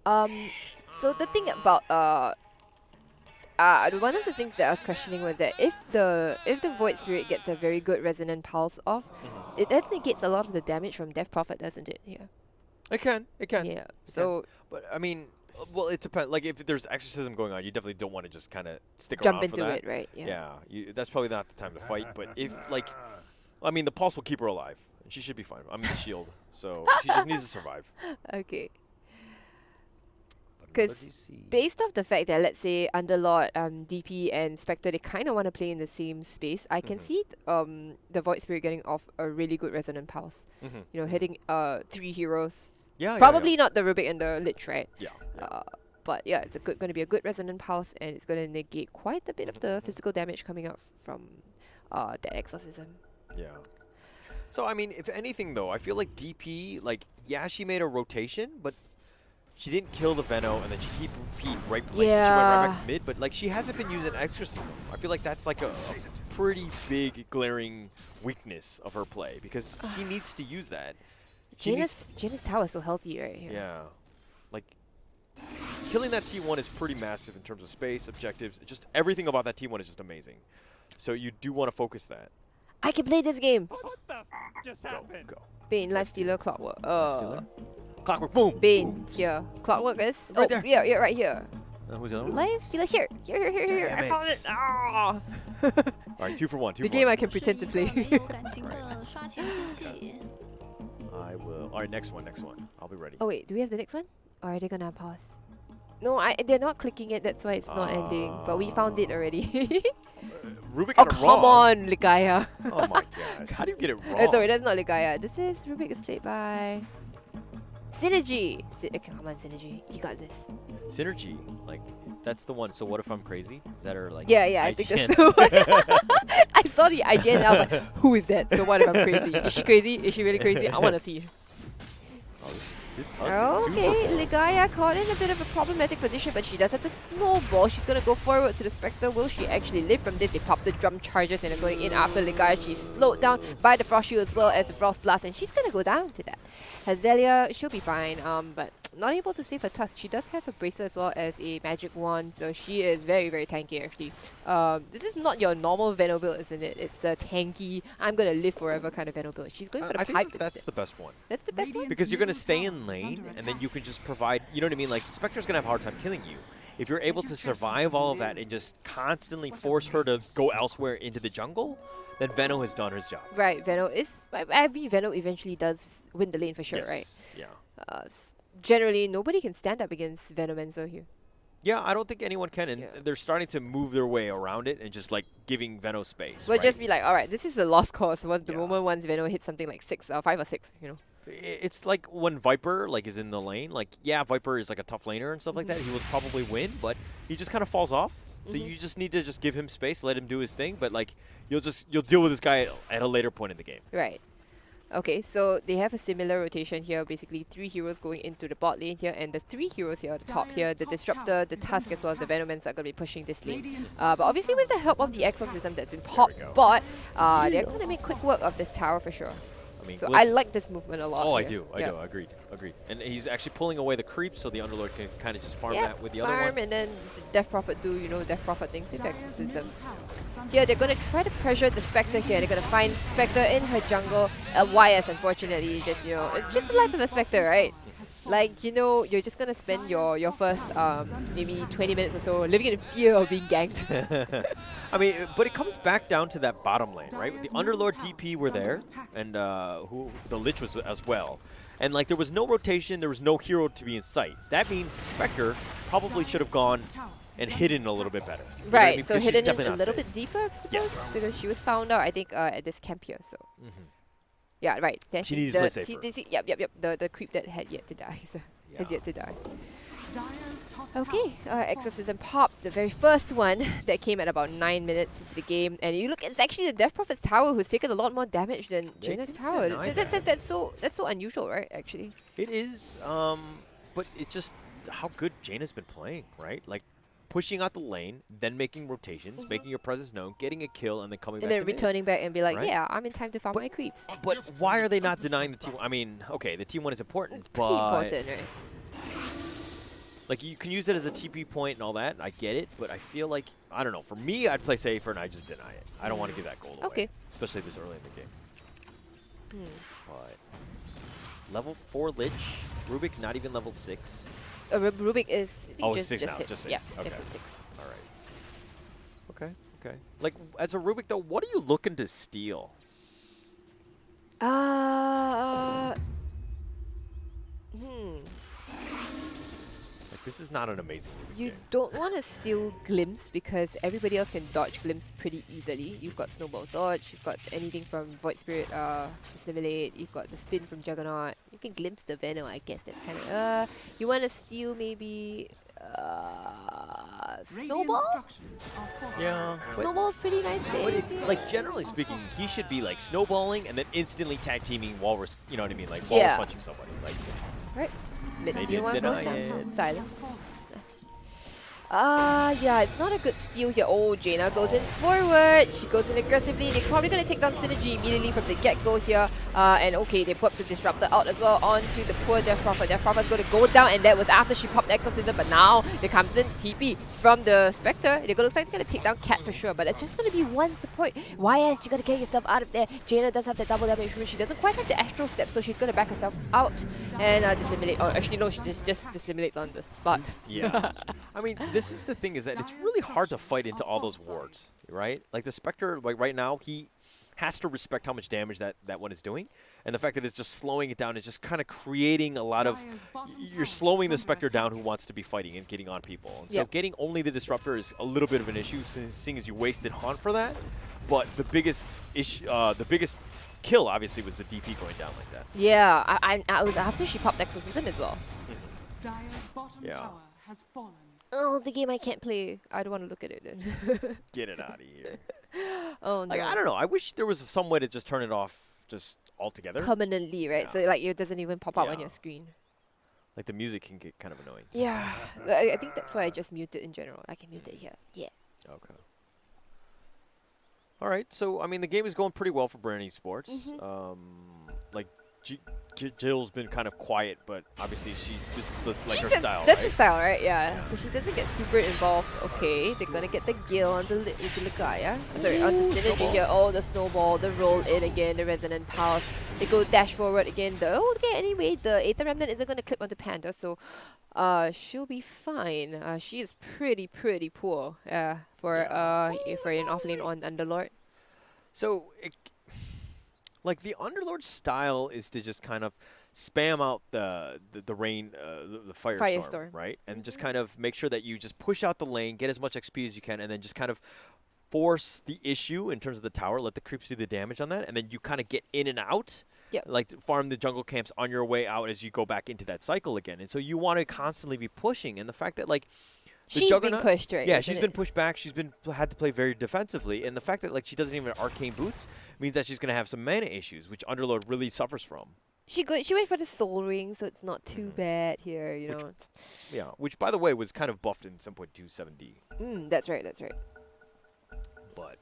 So the thing about one of the things that I was questioning was that if the Void Spirit gets a very good resonant pulse off, it then negates a lot of the damage from Death Prophet, doesn't it? Yeah. It can. Yeah. So But I mean, well, it depends. Like if there's exorcism going on, you definitely don't want to just kind of stick jump around for into that. it, right? Yeah, that's probably not the time to fight. But if like, I mean, the pulse will keep her alive. And she should be fine. I'm the shield, so she just needs to survive. Okay. But 'Cause another DC. Based off the fact that, let's say, Underlord, DP, and Spectre, they kind of want to play in the same space, I can see the Void Spirit getting off a really good resonant pulse. Hitting 3 heroes. Yeah, Probably not the Rubik and the Lich, right? Yeah. But yeah, it's going to be a good resonant pulse, and it's going to negate quite a bit of the physical damage coming out from that exorcism. Yeah. So I mean, if anything though, I feel like DP, like she made a rotation, but she didn't kill the Veno, and then she TP'd right. Like, she went right back to mid, but like she hasn't been using exorcism. I feel like that's like a pretty big glaring weakness of her play because she needs to use that. Jaina's tower is so healthy right here. Yeah. Like killing that T1 is pretty massive in terms of space, objectives, just everything about that T1 is just amazing. So you do want to focus that. I can play this game. What the just happened? Go. Bane, Lifestealer, Clockwork. Stealer? Clockwork, boom. Bane, here. Clockwork is Right there. yeah, right here. Who's the other one? Lifestealer here. Here. Damn I found it. it. Ah. All right, 2 for 1. 2 The for game 1. I can pretend to play. 是一个没有感情的刷钱游戏。 I will. All right, next one. I'll be ready. Oh wait, do we have the next one? Or are they gonna pause? No, they're not clicking it. That's why it's not ending. But we found it already. Rubik Oh got it come wrong. on, Ligaya. Oh my god. How do you get it wrong? Sorry, that's not Ligaya. This is Rubik is played by Synergy. Okay, come on, Synergy. You got this. Synergy. Like, that's the one. So what if I'm crazy? Is that her, like, Yeah, I think IGN? that's the one. I saw the IGN and I was like, who is that? So what if I'm crazy? Is she crazy? Is she really crazy? I want to see. Oh, this Tusk is super Okay, cool. Ligaya caught in a bit of a problematic position, but she does have the snowball. She's gonna go forward to the Spectre. Will she actually live from this? They pop the drum charges and are going in after Ligaya. She's slowed down by the Frost Shield as well as the Frost Blast, and she's gonna go down to that. Hazelia, she'll be fine, but not able to save her Tusk. She does have a bracelet as well as a magic wand, so she is very, very tanky actually. This is not your normal Veno build, isn't it? It's the tanky, I'm gonna live forever kind of Veno build. She's going for the I pipe think that's instead. the best one. That's the best one? Because you're going to stay in lane, and then you can just provide, you know what I mean? Like, Spectre's going to have a hard time killing you. If you're able to survive all of that and just constantly force her to go elsewhere into the jungle, then Veno has done his job. Right, Veno is. I mean, Veno eventually does win the lane for sure, Yes. right? Yeah. Generally, nobody can stand up against Venomancer here. Yeah, I don't think anyone can, and they're starting to move their way around it and just like giving Veno space. We'll just be like, all right, this is a lost cause. The moment once Veno hits something like 5 or 6, you know. It's like when Viper like is in the lane. Like, yeah, Viper is like a tough laner and stuff like that. He will probably win, but he just kind of falls off. So you just need to just give him space, let him do his thing. But like, you'll deal with this guy at a later point in the game. Right. Okay, so they have a similar rotation here. Basically, 3 heroes going into the bot lane here, and the 3 heroes here at the top here, the Disruptor, the Tusk, as well as the Venomans are going to be pushing this lane. But obviously with the help of the Exorcism that's been popped, but they're going to make quick work of this tower for sure. So I like this movement a lot. Oh, here. I do. Agreed. And he's actually pulling away the creeps, so the Underlord can kind of just farm that with the other one. And then the Death Prophet do, Death Prophet things with Exorcism. Here, they're going to try to pressure the Spectre here. They're going to find Spectre in her jungle. YS, unfortunately, just, it's just the life of a Spectre, right? Like, you're just going to spend your first maybe 20 minutes or so living in fear of being ganked. I mean, but it comes back down to that bottom lane, right? The Underlord DP were there, and who the Lich was as well. And like, there was no rotation, there was no hero to be in sight. That means Spectre probably should have gone and hidden a little bit better. Right, I mean? so hidden in a little bit deeper, I suppose, Yes. because she was found out, I think, at this camp here, so. Yeah, right. She needs to play safer. Yep. The creep that had yet to die, so has yet to die. Okay, Exorcism popped, the very first one that came at about 9 minutes into the game, and you look, it's actually the Death Prophet's tower who's taken a lot more damage than Jaina's tower. That's so unusual, right? Actually, it is. But it's just how good Jaina's been playing, right? Like, pushing out the lane, then making rotations, making your presence known, getting a kill, and then coming back. And then to returning back and be like, right? yeah, I'm in time to farm my creeps. But why are they not denying the T1? I mean, okay, the T1 is important, It's pretty important, right? Like, you can use it as a TP point and all that. I get it, but I feel like, I don't know. For me, I'd play safer and I just deny it. I don't want to give that gold away, especially this early in the game. But level 4 Lich, Rubik not even level 6. Rubik is just 6 now, just 6. Yeah, Okay. just at 6. All right. Okay. Like, as a Rubik though, what are you looking to steal? This is not an amazing Rubik You game. don't want to steal Glimpse because everybody else can dodge Glimpse pretty easily. You've got Snowball Dodge, you've got anything from Void Spirit Dissimulate, you've got the Spin from Juggernaut. You can Glimpse the Venom, I guess. That's kind of... you want to steal maybe... Snowball? Yeah. Snowball's pretty nice save. Like, generally speaking, he should be like snowballing and then instantly tag teaming walrus, you know what I mean? Like, walrus punching somebody. Like, right. Mitsu didn't wants deny to it. silence. Yeah, it's not a good steal here. Oh, Jaina goes in forward. She goes in aggressively. They're probably going to take down Synergy immediately from the get-go here. And okay, they put the Disruptor out as well onto the poor Death Prophet. Death Prophet's going to go down, and that was after she popped Exorcism. But now there comes in TP from the Spectre. They're going to take down Cat for sure, but it's just going to be one support. YS, you got to get yourself out of there. Jaina does have the double damage rune. She doesn't quite have the Astral Step, so she's going to back herself out and dissimulate. Oh, actually, no, she just dissimulates on the spot. yeah. I mean, this is the thing, is that it's really hard to fight into all those wards, right? Like, the Spectre, like right now, he has to respect how much damage that one is doing, and the fact that it's just slowing it down is just kind of creating a lot of... You're slowing the Spectre down who wants to be fighting and getting on people. And so getting only the Disruptor is a little bit of an issue, seeing as you wasted Haunt for that. But the biggest issue, the biggest kill, obviously, was the DP going down like that. Yeah, I was after she popped Exorcism as well. Yeah. Oh, the game I can't play. I don't want to look at it then. Get it out of here. Oh, no. Like, I don't know. I wish there was some way to just turn it off just altogether. Permanently, right? Yeah. So like it doesn't even pop up on your screen. Like, the music can get kind of annoying. Yeah. I think that's why I just mute it in general. I can mute it here. Yeah. Okay. All right. So, I mean, the game is going pretty well for Bren Esports. Like, Jill's been kind of quiet, but obviously this is like her style, That's right? her style, right? Yeah. So she doesn't get super involved. Okay, they're gonna get the Gale on the Ligaya. Sorry, on the Synergy here. Oh, the Snowball, the roll in again, the Resonant Pulse. They go dash forward again. Okay, anyway, the Aether Remnant isn't gonna clip onto Panda, so she'll be fine. She is pretty poor for an offlane on Underlord. So, Like the Underlord's style is to just kind of spam out the rain, the firestorm, right? And just kind of make sure that you just push out the lane, get as much XP as you can, and then just kind of force the issue in terms of the tower, let the creeps do the damage on that, and then you kind of get in and out. Yep. Like farm the jungle camps on your way out as you go back into that cycle again. And so you want to constantly be pushing. And the fact that like she's been pushed, right? Yeah, she's been pushed back. She's been had to play very defensively. And the fact that like she doesn't even have arcane boots means that she's going to have some mana issues, which Underlord really suffers from. She went for the soul ring, so it's not too bad here, you know. Yeah, which by the way was kind of buffed in 7.27D. That's right. That's right. But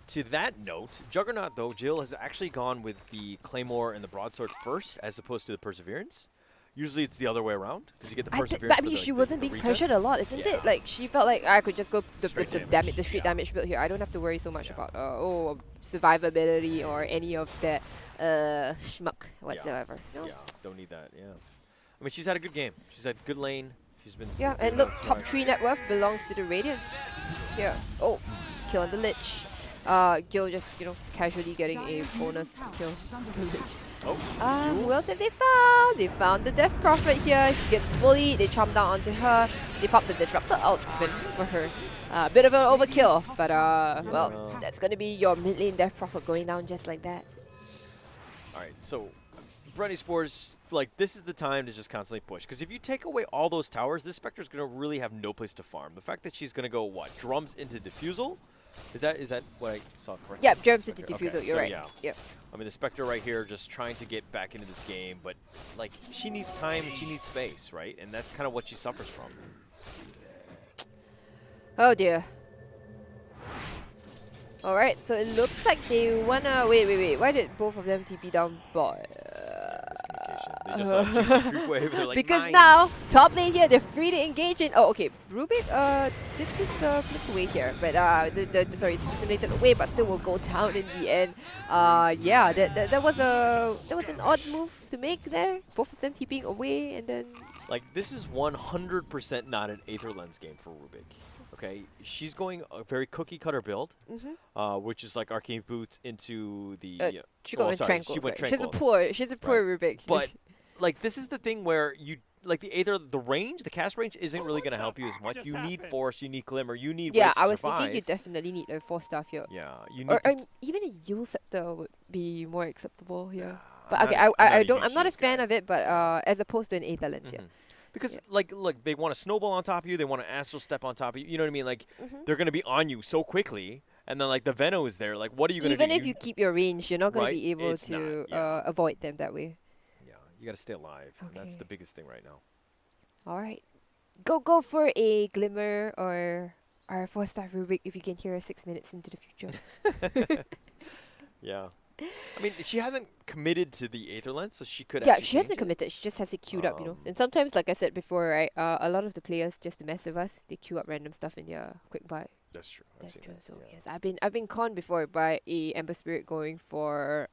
to that note, Juggernaut, though, Jill has actually gone with the Claymore and the Broadsword first as opposed to the Perseverance. Usually it's the other way around because you get the Perseverance. But I mean, she wasn't being pressured a lot, isn't it? Like, she felt like I could just go the straight damage build here. I don't have to worry so much about, survivability or any of that schmuck whatsoever. No? Yeah, don't need that, I mean, she's had a good game. She's had good lane. She's been... Yeah, and look, top 3 net worth belongs to the Radiant. Yeah. Oh, kill on the Lich. Gil just, casually getting a bonus kill on the Lich. Who else have they found? They found the Death Prophet here. She gets bullied. They chomp down onto her. They pop the Disruptor out for her. Bit of an overkill, but well, that's going to be your mid lane Death Prophet going down just like that. Alright, so Bren Esports, like, this is the time to just constantly push. Because if you take away all those towers, this Spectre's going to really have no place to farm. The fact that she's going to go, what, drums into Diffusal? Is that what I saw correctly? Yeah, drums into Diffusal, okay, you're right. Yeah. I mean, the Spectre right here just trying to get back into this game, but, like, she needs time and she needs space, right? And that's kind of what she suffers from. Oh, dear. Alright, so it looks like they wanna... Wait. Why did both of them TP down bot? They just like juicy creep wave. They're like, because mine. now, top lane here, they're free to engage in... Oh, okay. Rubik did this flip away here. But, sorry, it's disseminated away, but still will go down in the end. Yeah, that was an odd move to make there. Both of them TPing away and then... Like, this is 100% not an Aether Lens game for Rubik. Okay, she's going a very cookie-cutter build, which is like Arcane Boots into the... she went Tranquil. She went Tranquil. She's a poor Rubik. But, like, this is the thing where you... Like, the range, the cast range isn't really going to help you as much. You need Force, you need Glimmer, you need ways to I was survive. thinking you definitely need a 4-staff here. Yeah, you need or even a Yule Scepter would be more acceptable here. But okay, I'm not a fan of it, but as opposed to an Aether Lens, Because, like, look, they want to snowball on top of you. They want to astral step on top of you. You know what I mean? Like, they're going to be on you so quickly. And then, like, the Veno is there. Like, what are you going to do? Even if you keep your range, you're not going to be able to avoid them that way. Yeah, you got to stay alive. Okay. And that's the biggest thing right now. All right. Go for a Glimmer or our 4-star Rubik if you can hear us 6 minutes into the future. Yeah. I mean, she hasn't committed to the Aether Lens, so she could. Yeah, she hasn't committed. She just has it queued up, And sometimes, like I said before, right, a lot of the players just to mess with us, they queue up random stuff in their quick buy. That's true. That's true. So yes, I've been conned before by a Ember Spirit going for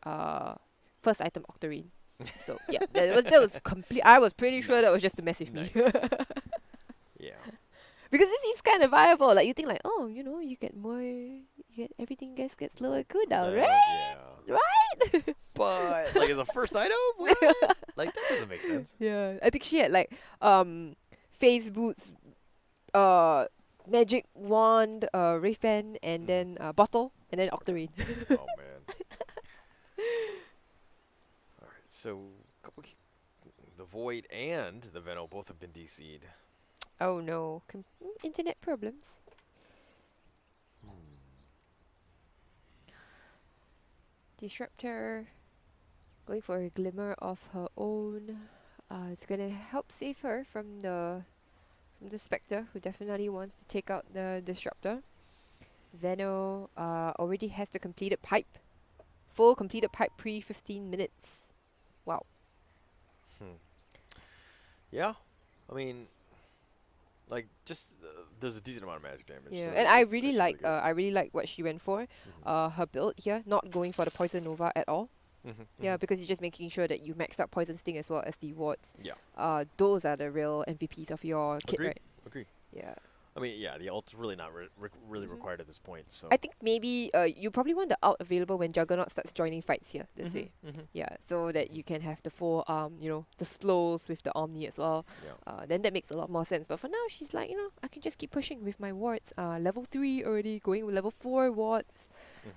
first item Octarine. So yeah, that was complete. I was pretty sure that was just to mess with me. Yeah. Because it seems kind of viable. Like you think, like, oh, you get more, everything gets lower cooldown, right? Yeah. Right? But like as a first item, like that doesn't make sense. Yeah, I think she had like phase boots, magic wand, Wraith Band, and then bottle, and then Octarine. Oh man. All right, so the Void and the Veno both have been DC'd. Oh no, internet problems. Disruptor going for a Glimmer of her own. It's gonna help save her from the Spectre, who definitely wants to take out the Disruptor. Veno already has the completed pipe. Full completed pipe pre 15 minutes. Wow. Yeah, I mean, like just there's a decent amount of magic damage. Yeah, so and I really like what she went for. Her build here, not going for the Poison Nova at all. Yeah, because you're just making sure that you maxed out Poison Sting as well as the wards. Yeah. Those are the real MVPs of your kit, right? Agree. Yeah. I mean, yeah, the ult's really not really required at this point. So I think maybe you probably want the ult available when Juggernaut starts joining fights here this way. Yeah, so that you can have the full the slows with the Omni as well. Yeah. Then that makes a lot more sense. But for now, she's like, I can just keep pushing with my wards. Level 3 already, going with level 4 wards.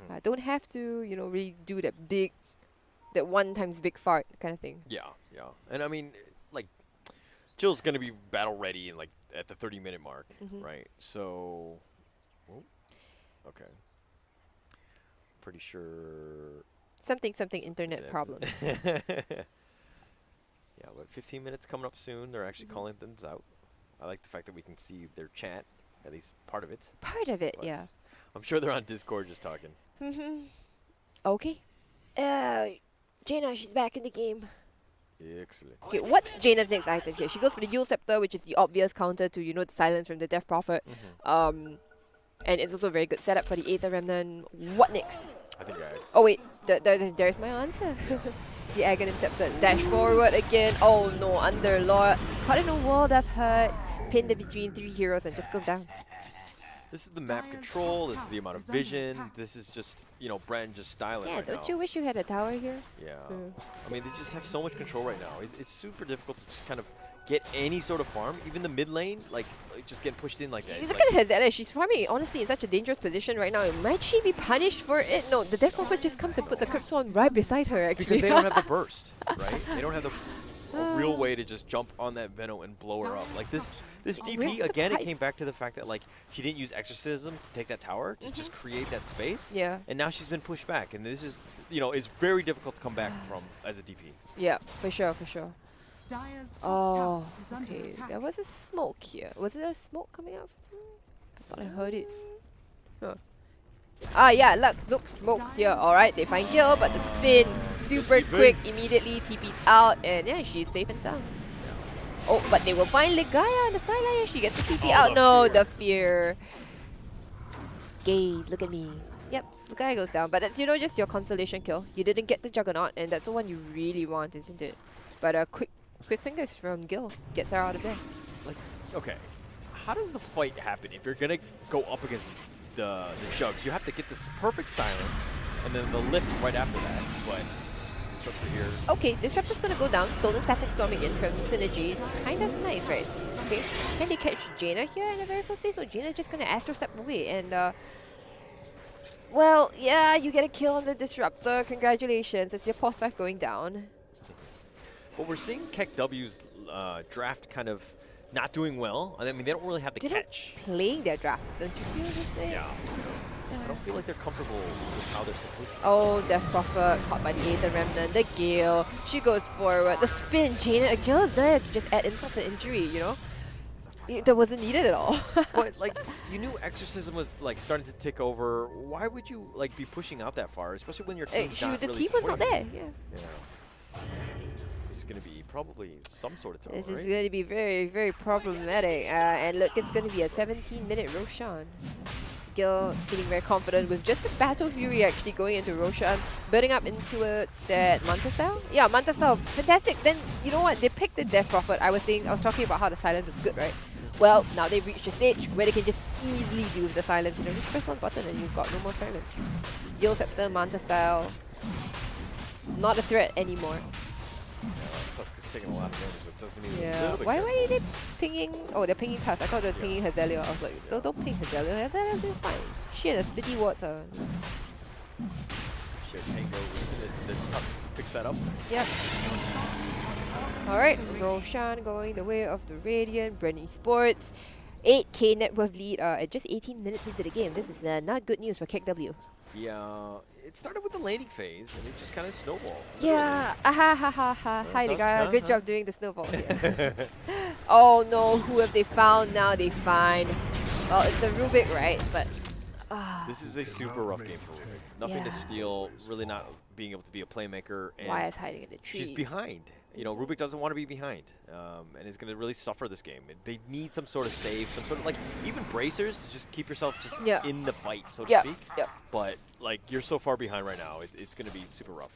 I don't have to, really do that one times big fart kind of thing. Yeah. And I mean, like, Jill's gonna be battle ready in at the 30-minute mark, right? So, okay. Pretty sure. Something internet problems. Yeah, but 15 minutes coming up soon. They're actually calling things out. I like the fact that we can see their chat, at least part of it. Part of it, But yeah. I'm sure they're on Discord just talking. Okay. Jaina, she's back in the game. Excellent. Okay, what's Jaina's next item here? She goes for the Yule Scepter, which is the obvious counter to, the silence from the Death Prophet. And it's also a very good setup for the Aether Remnant. What next? I think I. Oh wait, there's my answer. The Aghanim Scepter. Dash forward again. Oh no, Underlord. Caught in a wall of hurt. Pinned in between 3 heroes and just goes down. This is the map control. This is the amount of vision. This is just, Bren just styling Yeah, right don't now. you wish you had a tower here? Yeah. I mean, they just have so much control right now. It's super difficult to just kind of get any sort of farm. Even the mid lane, like just getting pushed in like that. Look at Hazelia. She's farming, honestly, in such a dangerous position right now. Might she be punished for it? No, the Death Prophet just comes and puts a Cryptolon right beside her, actually. Because they don't have the burst, right? They don't have a real way to just jump on that Venom and blow her up. Like this DP, again, it came back to the fact that she didn't use Exorcism to take that tower, to just create that space. Yeah. And now she's been pushed back. And this is, it's very difficult to come back from as a DP. Yeah, for sure. Oh, okay. There was a smoke here. Was there a smoke coming out? I thought I heard it. Huh. Yeah, look, smoke here. Alright, they find Gil, but the spin, super quick, immediately TP's out, and yeah, she's safe and sound. Oh, but they will find Ligaya on the sideline. She gets the TP out. No, the fear. Gaze, look at me. Yep, Ligaya goes down, but that's, just your consolation kill. You didn't get the Juggernaut, and that's the one you really want, isn't it? But quick fingers from Gil gets her out of there. Okay, how does the fight happen if you're gonna go up against the Jugs? You have to get this perfect silence, and then the lift right after that. But Disruptor here. Okay, Disruptor's gonna go down. Stolen Static Storming in from Synergy is kind of nice, right? Okay, can they catch Jaina here in the very first place? No, Jaina's just gonna Astro Step away, and well, yeah, you get a kill on the Disruptor. Congratulations, it's your pause 5 going down. But we're seeing KEKW's draft kind of not doing well. I mean, they don't really have the catch. Playing their draft, don't you feel this way? Yeah. I don't feel like they're comfortable with how they're supposed to. Oh, Death Prophet caught by the Aether Remnant. The Gale, she goes forward. The spin, Jaina, Gale's there to just add insult to injury, That wasn't needed at all. But you knew Exorcism was starting to tick over. Why would you be pushing out that far, especially when your team's not the really team was not supporting there. you? Yeah. It's going to be probably some sort of tower, This right? is going to be very, very problematic. And look, it's going to be a 17-minute Roshan. Gil feeling very confident with just a Battle Fury actually going into Roshan, building up into that Manta style. Yeah, Manta style, fantastic. Then you know what? They picked the Death Prophet. I was talking about how the silence is good, right? Well, now they've reached a stage where they can just easily deal with the silence. Just press one button and you've got no more silence. Yule Scepter, Manta style, not a threat anymore. Tusk is taking a lot of damage. It doesn't mean a Yeah. little bit Why careful. are they pinging? Oh, they're pinging Tusk. I thought they were pinging Hazelia. I was like, don't ping Hazelia. Hazelia's doing fine. Shit, the Spitty Wards are. Shit, Tango. The Tusk picks that up. Yep. Alright, Roshan going the way of the Radiant. Bren Esports. 8k net worth lead at just 18 minutes into the game. This is not good news for KEKW. Yeah, it started with the laning phase, and it just kind of snowballed. Yeah. Ha. Hi, Tusk, Ligaya. Good job doing the snowball here. Oh no, who have they found now? They find. Well, it's a Rubik, right? But. This is a super rough game for Rubik. Nothing to steal, really not being able to be a playmaker. And Why is hiding in the trees? she's behind. Rubik doesn't want to be behind, and is going to really suffer this game. They need some sort of save, some sort of even bracers to just keep yourself just in the fight, so to speak. Yep. But you're so far behind right now, it's going to be super rough.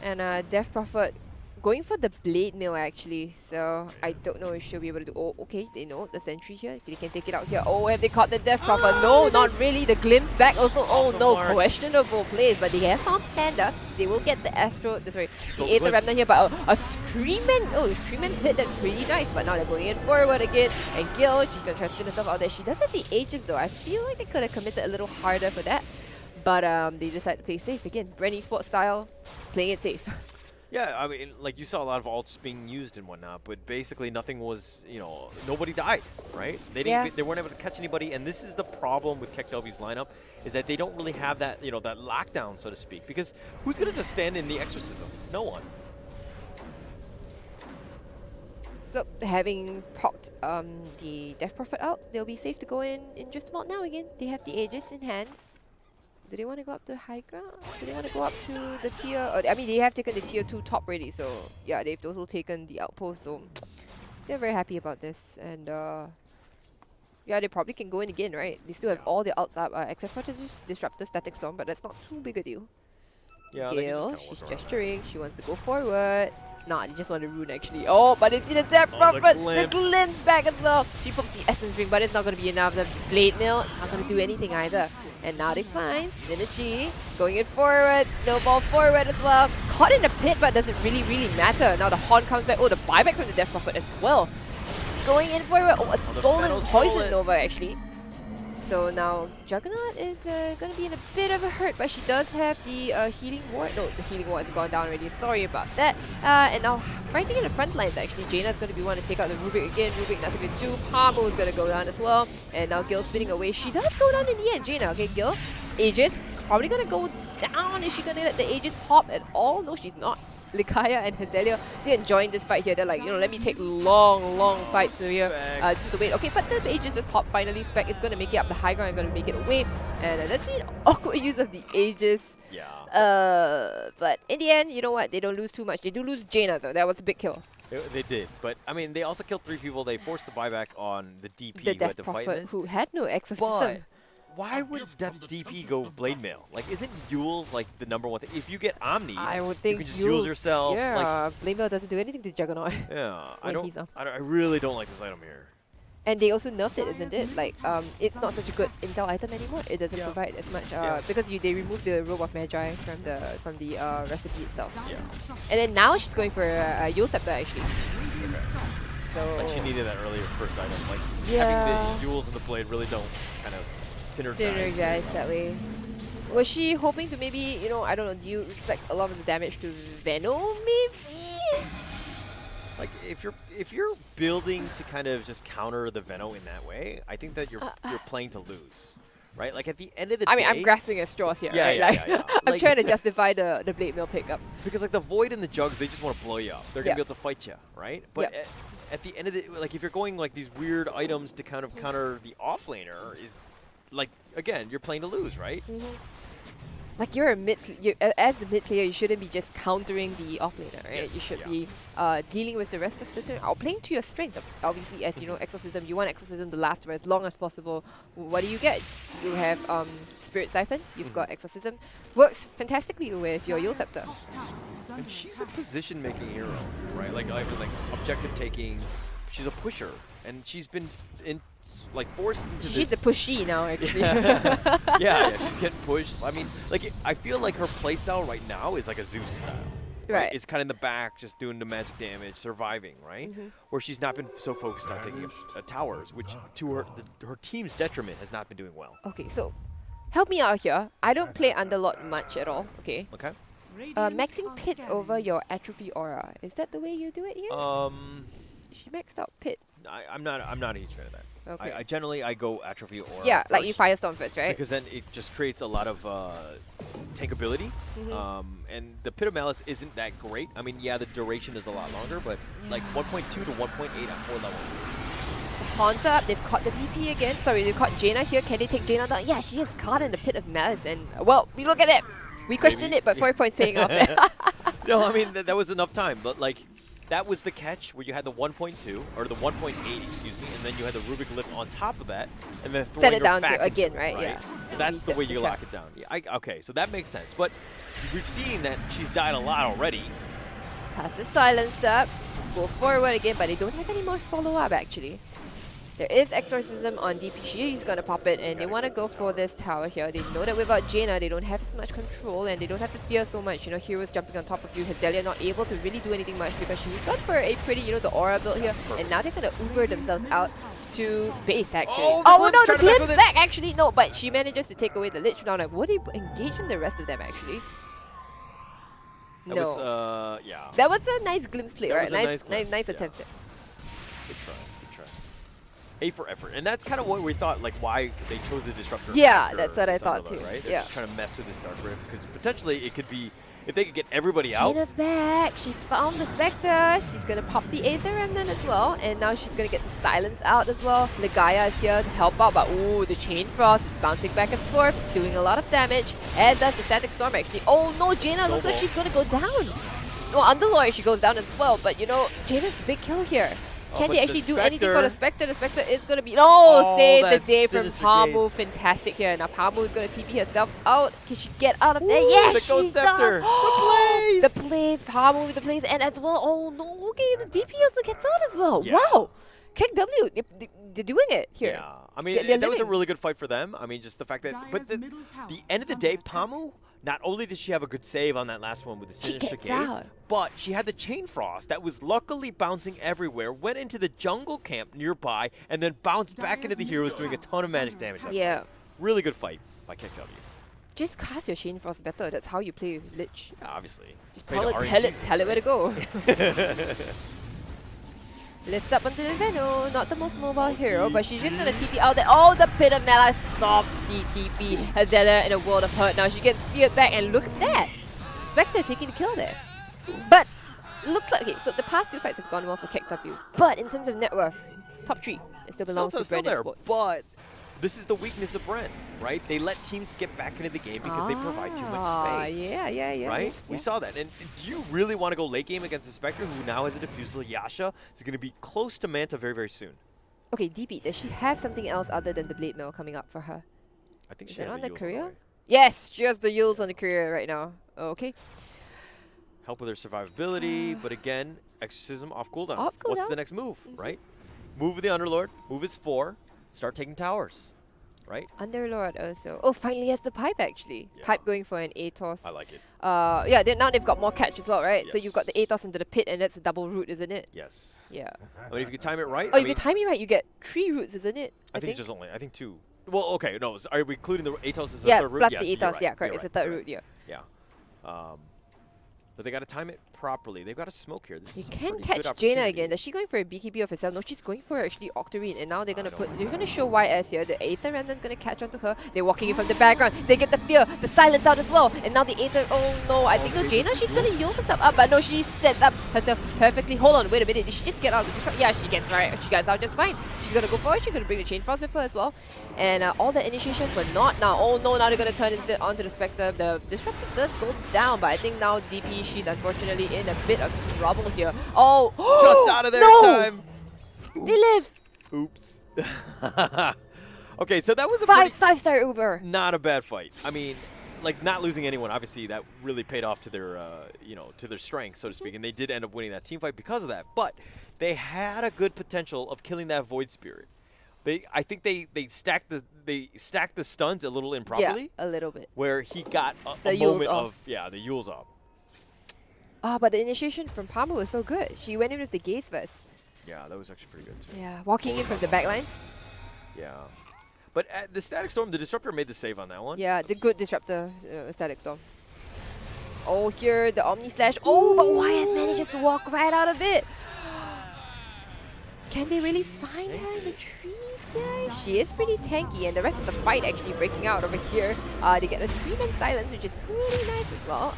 And Death Prophet going for the blade mail actually, so I don't know if she'll be able to do. Oh, okay, they know the sentry here. They can take it out here. Oh, have they caught the Death Prophet? No, not really. The glimpse back also. Oh no, questionable plays, but they have found Panda. They will get the Astro. Sorry, the Aether Remnant here, but a 3-man. Oh, the 3-man hit. That's pretty nice. But now they're going in forward again. And Gil, she's gonna try to spin herself out there. She does have the Aegis though. I feel like they could have committed a little harder for that. But they decided to play safe again. Bren Esports style, playing it safe. Yeah, I mean, like you saw a lot of ults being used and whatnot, but basically nothing was, nobody died, right? They didn't, they weren't able to catch anybody, and this is the problem with KEKW's lineup, is that they don't really have that, that lockdown, so to speak. Because who's gonna just stand in the exorcism? No one. So having propped the Death Prophet out, they'll be safe to go in just about now again. They have the Aegis in hand. Do they want to go up to high ground? Do they want to go up to the tier? I mean, they have taken the tier 2 top already, so yeah, they've also taken the outpost, so they're very happy about this. And yeah, they probably can go in again, right? They still have all the outs up, except for the Disruptor Static Storm, but that's not too big a deal. Yeah, Gale, she's gesturing, she wants to go forward. Nah, they just want to rune actually. Oh, but it's the Death Prophet, the glimpse back as well. She pops the Essence Ring, but it's not going to be enough. The Blade Mill, it's not going to do anything either. And now they find Synergy going in forward, Snowball forward as well. Caught in the pit, but doesn't really matter. Now the Horn comes back. Oh, the buyback from the Death Prophet as well. Going in forward. Oh, a stolen Poison Nova actually. So now Juggernaut is going to be in a bit of a hurt, but she does have the Healing Ward. No, the Healing Ward has gone down already. Sorry about that. And now fighting in the front lines actually. Jaina's going to be one to take out the Rubik again. Rubik nothing to do. Pamo is going to go down as well. And now Gil spinning away. She does go down in the end. Jaina, okay, Gil. Aegis probably going to go down. Is she going to let the Aegis pop at all? No, she's not. Likaya and Hazelia, they're enjoying this fight here. They're like, let me take long fights here just to wait. Okay, but the Aegis just pop finally. Spec is going to make it up the high ground and going to make it away. And let's see an awkward use of the Aegis. Yeah. But in the end, you know what? They don't lose too much. They do lose Jaina though. That was a big kill. They did, but I mean, they also killed 3 people. They forced the buyback on the DP The who had Death to fight Prophet, this. who had no exorcism. But why would that DP go Blade Mail? Like, isn't Yule's like the #1 thing? If you get Omni, I would think you can just Yule yourself. Yeah, like, Blade Mail doesn't do anything to Juggernaut. Yeah, he's up. I really don't like this item here. And they also nerfed it, isn't it? Like, it's not such a good intel item anymore. It doesn't provide as much because they removed the Robe of Magi from the recipe itself. Yeah. And then now she's going for a Yule Scepter actually. Okay. So. Like she needed that earlier first item. Like Yeah. having the Yules and the blade really don't kind of synergize that way. Was she hoping to maybe, I don't know, do you reflect a lot of the damage to Venom maybe? Like if you're building to kind of just counter the Venom in that way, I think that you're playing to lose. Right? Like at the end of the day, I mean, I'm grasping at straws here. Yeah, right? yeah. I'm trying to justify the Blade Mill pickup. Because like the Void and the Jugs, they just want to blow you up. They're gonna be able to fight you, right? But at the end of the, like if you're going like these weird items to kind of counter the offlaner, is like again you're playing to lose, right? Like you're a as the mid player, you shouldn't be just countering the offlaner, right? Yes, you should be dealing with the rest of the turn, or playing to your strength. Obviously, as you know, Exorcism, you want Exorcism to last for as long as possible. What do you get? You have Spirit Siphon. You've got Exorcism. Works fantastically with your Yule Scepter. And she's a position-making hero, right? Like objective taking. She's a pusher, and she's been forced into this. She's a pushy now, actually. Yeah, she's getting pushed. I mean, I feel like her playstyle right now is like a Zeus style. Right. It's kind of in the back, just doing the magic damage, surviving, right? Where she's not been so focused on taking towers, which to her team's detriment has not been doing well. Okay, so help me out here. I don't play Underlord much at all. Okay. Okay. Maxing Pit over your Atrophy Aura. Is that the way you do it here? She maxed out Pit. I'm not a huge fan of that. Okay. I generally go Atrophy Aura. Yeah, first, like you Firestorm first, right? Because then it just creates a lot of tankability. And the Pit of Malice isn't that great. I mean, yeah, the duration is a lot longer, but like 1.2 to 1.8 at 4 levels. Haunter up, they've caught the DP again. Sorry, they've caught Jaina here. Can they take Jaina down? Yeah, she is caught in the Pit of Malice. And, well, we look at it. We questioned it, but 4 points paying off there. No, I mean, that was enough time. But, like, that was the catch where you had the 1.2, or the 1.8, excuse me, and then you had the Rubik lift on top of that, and then set it down back to again, it, right? Yeah. So that's the way you lock it down. Yeah, okay, so that makes sense. But we've seen that she's died a lot already. Cass is silenced up. Go forward again, but they don't have any more follow-up actually. There is Exorcism on DP. She's gonna pop it, and they want to go for this tower here. They know that without Jaina, they don't have as much control, and they don't have to fear so much. You know, heroes jumping on top of you. Hazelia not able to really do anything much because she's gone for a pretty, you know, the aura build here, and now they're gonna Uber themselves out to base actually. Oh, No, the trying to mess with glimpse it. back actually. No, but she manages to take away the Lich. Now, like, would they engage in the rest of them actually? That No. was, yeah. That was a nice glimpse play, That right? was a nice glimpse, nice yeah. attempt. Good try. A for effort. And that's kind of what we thought, like why they chose the Disruptor. Yeah, after that's what I this thought Underlord, too. Right? They're Yeah. just trying to mess with this Dark Rift because potentially it could be, if they could get everybody out. Jaina's back. She's found the Spectre. She's gonna pop the Aether Remnant as well, and now she's gonna get the Silence out as well. Legaia is here to help out, but ooh, the Chain Frost is bouncing back and forth. It's doing a lot of damage, as does the Static Storm actually. Oh no, Jaina looks like she's gonna go down. No, Underlord she goes down as well, but you know, Jaina's the big kill here. Can but they the actually do anything for the Spectre- Spectre? The Spectre is going to be... Oh, save the that day from sinister Pamu. gaze. Fantastic here. Now Pamu is going to TP herself out. Can she get out of there? Ooh, Yes, the she Ghost Scepter. does. The The plays. Pamu with the plays. And as well... Oh, no. Okay, the DP also gets out as well. Yeah. Wow. KEKW, they're doing it here. Yeah. I mean, They're that was a living. really good fight for them. I mean, just the fact that... But the end of the day, Pamu, not only did she have a good save on that last one with the She Sinister gets Gaze, out. but she had the Chain Frost that was luckily bouncing everywhere, went into the jungle camp nearby, and then bounced back into the heroes doing a ton of magic damage. Yeah. Really good fight by KEKW. Just cast your Chain Frost better. That's how you play Lich. Yeah, obviously. Just Play the tell it where to go. RNG. Lift up onto the Venom, not the most mobile hero, but she's just gonna TP out there. Oh, the Pit of Mela stops the TP. Hazelia in a world of hurt. Now she gets feared back, and look at that. Spectre taking the kill there. But, looks like, okay, so the past two fights have gone well for KEKW. But in terms of net worth, top 3, it still belongs to still Bren there, Esports. but this is the weakness of Bren, right? They let teams get back into the game because they provide too much space. Yeah. Right? Yeah. We saw that. And do you really want to go late game against the Spectre, who now has a Diffusal? Yasha is going to be close to Manta very, very soon. Okay, DP, does she have something else other than the Blade Mail coming up for her? I think Is she it has on the the Yules career? way. Yes, she has the Yules on the career right now. Okay. Help with her survivability, but again, Exorcism off cooldown. Off What's cooldown. the next move, right? Move with the Underlord, move his 4, start taking towers, right? Underlord also. Oh, finally has the pipe actually. Yeah. Pipe going for an Atos. I like it. Yeah, now they've got more catch as well, right? So you've got Yes. the Atos into the pit, and that's a double root, isn't it? Yes. Yeah. I mean, if you can time it right. Oh, I if mean, you time it right, you get 3 roots, isn't it? I think just only, 2. Well, okay, no, are we including the Atos as the yeah, third route? plus Yes, the you're Atos. right, Yeah, correct. you're It's a right, third you're root. Yeah. Yeah. But they got to time it properly. They've got to smoke here. This You is a can pretty catch good Jaina opportunity. again. Is she going for a BKB of herself? No, she's going for actually Octarine, and now they're gonna I put. don't They're gonna show YS here. The Aether Remnant's gonna catch onto her. They're walking in from the background. They get the fear, the silence out as well, and now the Aether. Oh no! I think no, Jaina. She's gonna use herself up, but no, she sets up herself perfectly. Hold on, wait a minute. Did she just get out? Yeah, she gets right. She gets out just fine. She's gonna go for it. She's gonna bring the Chain Frost with her as well, and all the initiation, but not now. Oh no! Now they're gonna turn instead onto the Spectre. The Disruptor does go down, but I think now DP. She's unfortunately in a bit of trouble here. Oh, Just out of there no! in time. They live. Oops. Okay, so that was a pretty, Five-star Uber. not a bad fight. I mean, like not losing anyone, obviously that really paid off to their, to their strength, so to speak, and they did end up winning that team fight because of that. But they had a good potential of killing that Void Spirit. I think they stacked the stuns a little improperly. Yeah, a little bit. Where he got a The Yules moment off. of the Yules off. Ah, but the initiation from Pamu was so good. She went in with the gaze first. Yeah, that was actually pretty good too. Yeah, walking in from the backlines. Yeah. But at the Static Storm, the Disruptor made the save on that one. Yeah, the good disruptor, Static Storm. Oh, here, the Omni Slash. Oh, but YS manages to walk right out of it. Can they really find her in the trees here? She is pretty tanky, and the rest of the fight actually breaking out over here. They get a 3-man silence, which is pretty nice as well.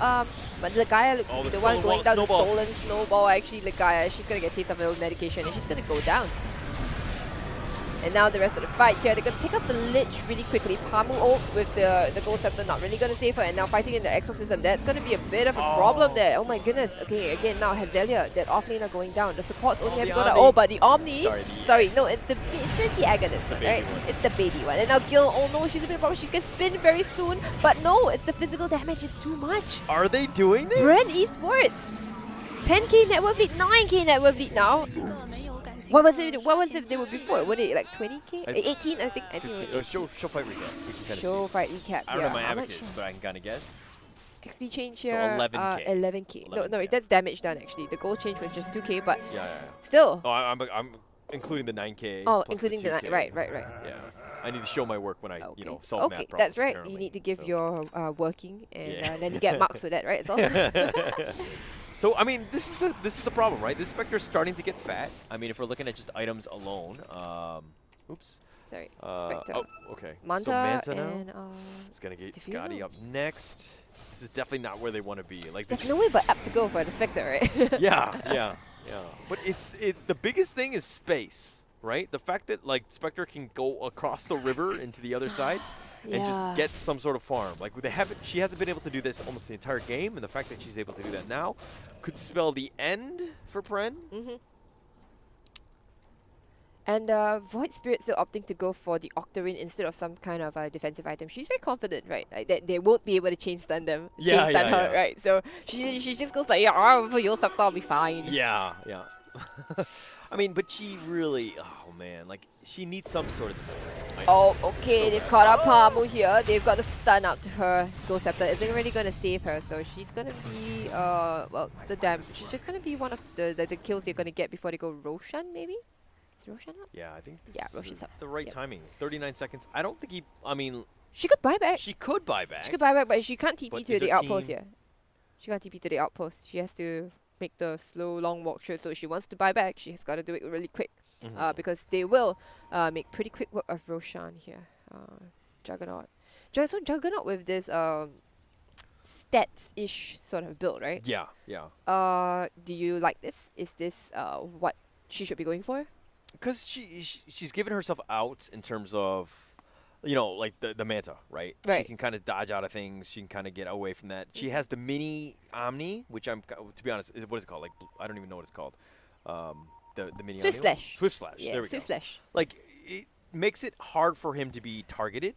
But Legaia looks to be the one going down. The stolen snowball, actually, Legaia, she's going to get taste of her own medication, and she's going to go down. And now the rest of the fight here, they're going to take out the Lich really quickly. Pamu ult with the Ghost Scepter not really going to save her, and now fighting in the Exorcism, that's going to be a bit of a problem there. Oh my goodness. Okay, again, now Hazelia, that offlaner going down. The supports only have the to go down. Omni. Oh, but the Omni. Sorry, No, it's the Agonist one, right? one. It's the baby one. And now Gil, oh no, she's a bit of a problem. She's going to spin very soon. But no, it's the physical damage is too much. Are they doing this? Bren Esports. 10k net worth lead, 9k net worth lead now. 一个没有感情 What was 的 it? What was 刷 it they were 前 before? Were they like 20k? I- 18, I think. I think 15. it was Show fight recap. We can kind of show see. fight recap. I don't yeah. know my How much? advocates, but I can kind of guess. XP change So here. 11K. 11k. No, 11K. that's damage done actually. The gold change was just 2k, but Yeah. still. Oh, I'm including the 9K. Oh, plus including the 2K. right. Yeah. I need to show my work when I, Okay. solve Okay, math problems. that's right. apparently. You need to give So- your working, and Yeah. then you get marks for that, right? It's all. So I mean, this is the problem, right? This Spectre's starting to get fat. I mean, if we're looking at just items alone, oops. Sorry, Spectre. Oh, okay. Manta, so Manta now and is gonna get Diffuser? Scotty up next. This is definitely not where they want to be. Like there's this. no way but up to go for the Spectre, right? Yeah. But the biggest thing is space, right? The fact that like Spectre can go across the river into the other side and just Yeah. get some sort of farm. Like she hasn't been able to do this almost the entire game, and the fact that she's able to do that now could spell the end for Bren. Mm-hmm. And Void Spirit still opting to go for the Octarine instead of some kind of defensive item. She's very confident, right? Like that they won't be able to chain stun them. Yeah, chain stun yeah, her, yeah. right? So she just goes like, yeah, for your stuff, I'll be fine. Yeah. I mean, but she really, oh man, like she needs some sort of defensive item. Oh, okay, So they've bad. caught up Pamu here. They've got a stun out to her. Ghost Scepter isn't really going to save her, so she's going to be, well, the damage. She's just going to be one of the kills they're going to get before they go Roshan, maybe? Is Roshan up? Yeah, I think this Yeah, is Roshan's up. the right Yep. timing. 39 seconds. I don't think I mean, She could buy back. she could buy back. She could buy back, but she can't TP But to is the her outpost team- yet. She can't TP to the outpost. She has to make the slow, long walk through. So if she wants to buy back, she has got to do it really quick. Mhm. Because they will make pretty quick work of Roshan here. Juggernaut. So Juggernaut with this stats-ish sort of build, right? Yeah. Do you like this? Is this what she should be going for? Because she's given herself out in terms of, like the Manta, right? She Right. can kind of dodge out of things. She can kind of get away from that. She has the mini Omni, which to be honest, what is it called? Like, I don't even know what it's called. The mini Swift Omni one? Slash. Swift Slash. Yeah, There we Swift go. Slash. Like, it makes it hard for him to be targeted.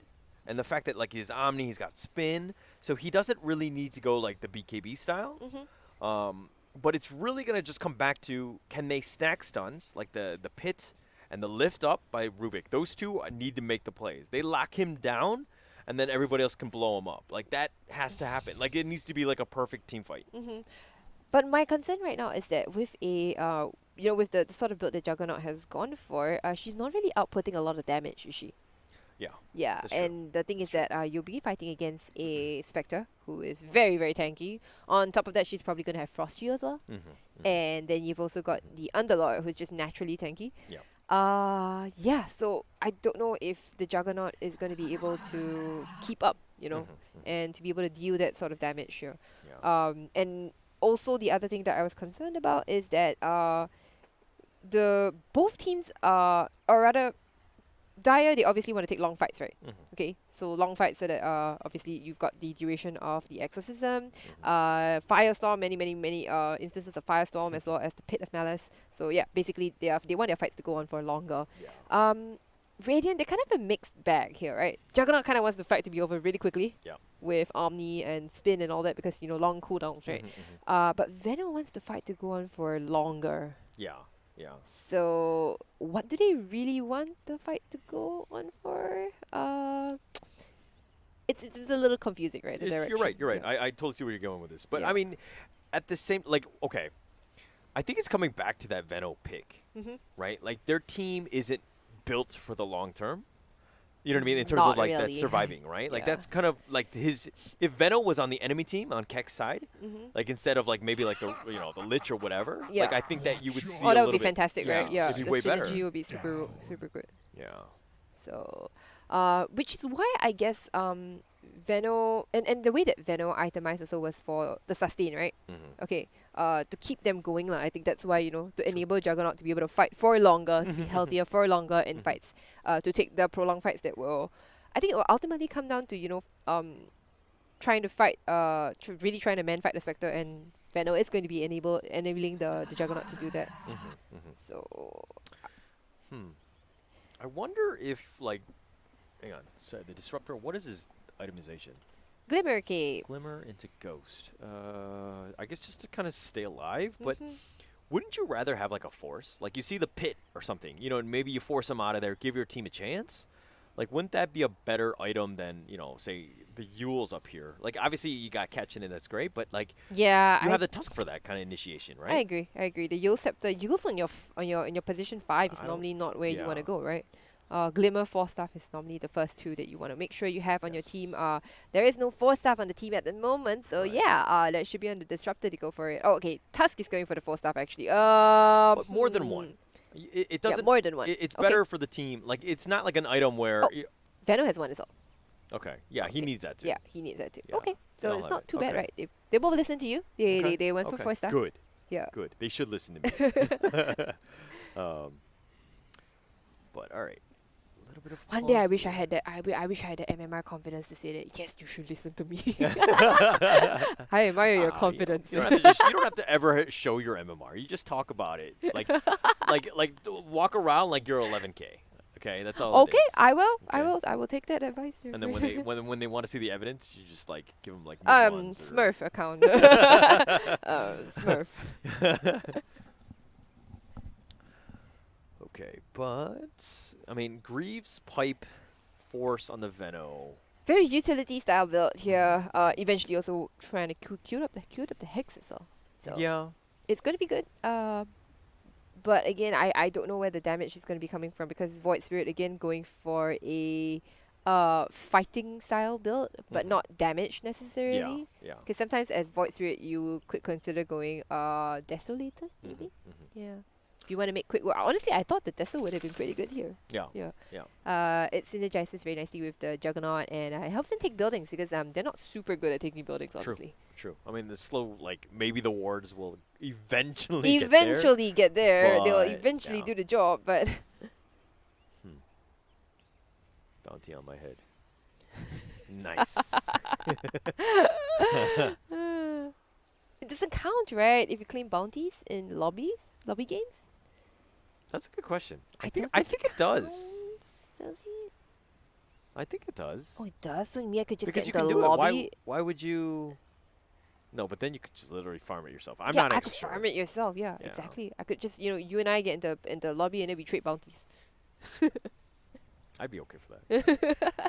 And the fact that, like, his Omni, he's got spin. So he doesn't really need to go, like, the BKB style. But it's really going to just come back to, can they stack stuns? Like the pit and the lift up by Rubik. Those two need to make the plays. They lock him down, and then everybody else can blow him up. Like, that has to happen. Like, it needs to be, like, a perfect team fight. But my concern right now is that with with the sort of build that Juggernaut has gone for, she's not really outputting a lot of damage, is she? Yeah. Yeah, That's true. and the thing is that you'll be fighting against a Spectre who is very, very tanky. On top of that, she's probably going to have Frost Shield as well. And then you've also got the Underlord who's just naturally tanky. Yeah. So I don't know if the Juggernaut is going to be able to keep up, and to be able to deal that sort of damage here. Yeah. And also the other thing that I was concerned about is that both teams are, or rather, Dire, they obviously want to take long fights, right? Okay, so long fights so that obviously you've got the duration of the exorcism, Firestorm, many instances of Firestorm, as well as the Pit of Malice. So yeah, basically they want their fights to go on for longer. Yeah. Radiant, they're kind of a mixed bag here, right? Juggernaut kind of wants the fight to be over really quickly. Yeah. With Omni and Spin and all that because long cooldowns, right? But Venom wants the fight to go on for longer. Yeah. So what do they really want the fight to go on for? It's a little confusing, right? The You're right. direction. Yeah. I totally see where you're going with this. But, Yeah. I mean, at the same, like, okay. I think it's coming back to that Veno pick, right? Like, their team isn't built for the long term. You know what I mean? In terms Not of, like, that really. surviving, right? Like, Yeah. that's kind of, like, if Veno was on the enemy team, on Kek's side, like, instead of, like, maybe, like, the Lich or whatever, Yeah. like, I think that you would see Oh, a that would little be bit- fantastic, right? Yeah, It'd be the way synergy better. would be super good. Yeah. So, which is why I guess Veno and the way that Veno itemized also was for the sustain, right? Okay, to keep them going, I think that's why to enable Juggernaut to be able to fight for longer, to be healthier for longer in fights, to take the prolonged fights that will, I think it will ultimately come down to trying to fight, really trying to man fight the Spectre, and Veno is going to be enabling the Juggernaut to do that. So. I wonder if, like, hang on, sorry, the Disruptor, what is his itemization? Glimmer Cape. Glimmer into Ghost. I guess just to kind of stay alive, but wouldn't you rather have like a force? Like you see the pit or something, you know, and maybe you force them out of there, give your team a chance? Like, wouldn't that be a better item than, you know, say the Yules up here? Like, obviously you got catching in, that's great, but like, Yeah, you have the Tusk for that kind of initiation, right? I agree. The Yule Scepter, Yule's on your in your position 5 is I don't- normally not where you want to yeah. go, right? Glimmer 4-staff is normally the first 2 that you want to make sure you have on your team. There is no 4-staff on the team at the moment, so Right. yeah, that should be on the Disruptor to go for it. Oh, okay, Tusk is going for the 4-staff actually. But more than one. It doesn't. Yeah, more than one. It's Okay. better for the team. Like, it's not like an item where. Oh. Veno has one as well. Okay. Yeah, he Okay. needs that too. Yeah, he needs that too. Yeah, Okay, so I'll it's have not it. too bad, Okay. right? They both listen to you. Okay. They went for Okay. 4-staff. Good. Yeah. Good. They should listen to me. But all right. A little bit of. One day I pause wish I there. had that. I wish I had the MMR confidence to say that yes, you should listen to me. I I admire your confidence. You don't have to ever show your MMR. You just talk about it. Like walk around like you're 11K. Okay, that's all. Okay, It is. I will. Okay. I will take that advice. And then when they want to see the evidence, you just like give them like mid-ones or- Smurf account. Smurf. Okay, but I mean Greaves pipe force on the Veno. Very utility style build here. Eventually also trying to queue up the hex as well. So Yeah. it's going to be good. But again, I don't know where the damage is going to be coming from because Void Spirit again going for a fighting style build, but not damage necessarily. Yeah. Because sometimes as Void Spirit you could consider going Desolator maybe. Yeah. If you want to make quick work. Honestly, I thought the Desol would have been pretty good here. Yeah. It synergizes very nicely with the Juggernaut and it helps them take buildings because they're not super good at taking buildings, honestly. True. I mean the slow maybe the wards will eventually Get there. They'll but, eventually yeah. do the job, but Bounty on my head. Nice. it doesn't count, right? If you claim bounties in lobby games. That's a good question. I don't think it does. counts, Does it? I think it does. Oh, it does. So me, I could just Because get you the can do lobby. it. Why would you? No, but then you could just literally farm it yourself. I'm Yeah, not I actually could sure. farm it yourself. Yeah, Yeah. exactly. I could just you and I get into lobby and then we trade bounties. I'd be okay for that.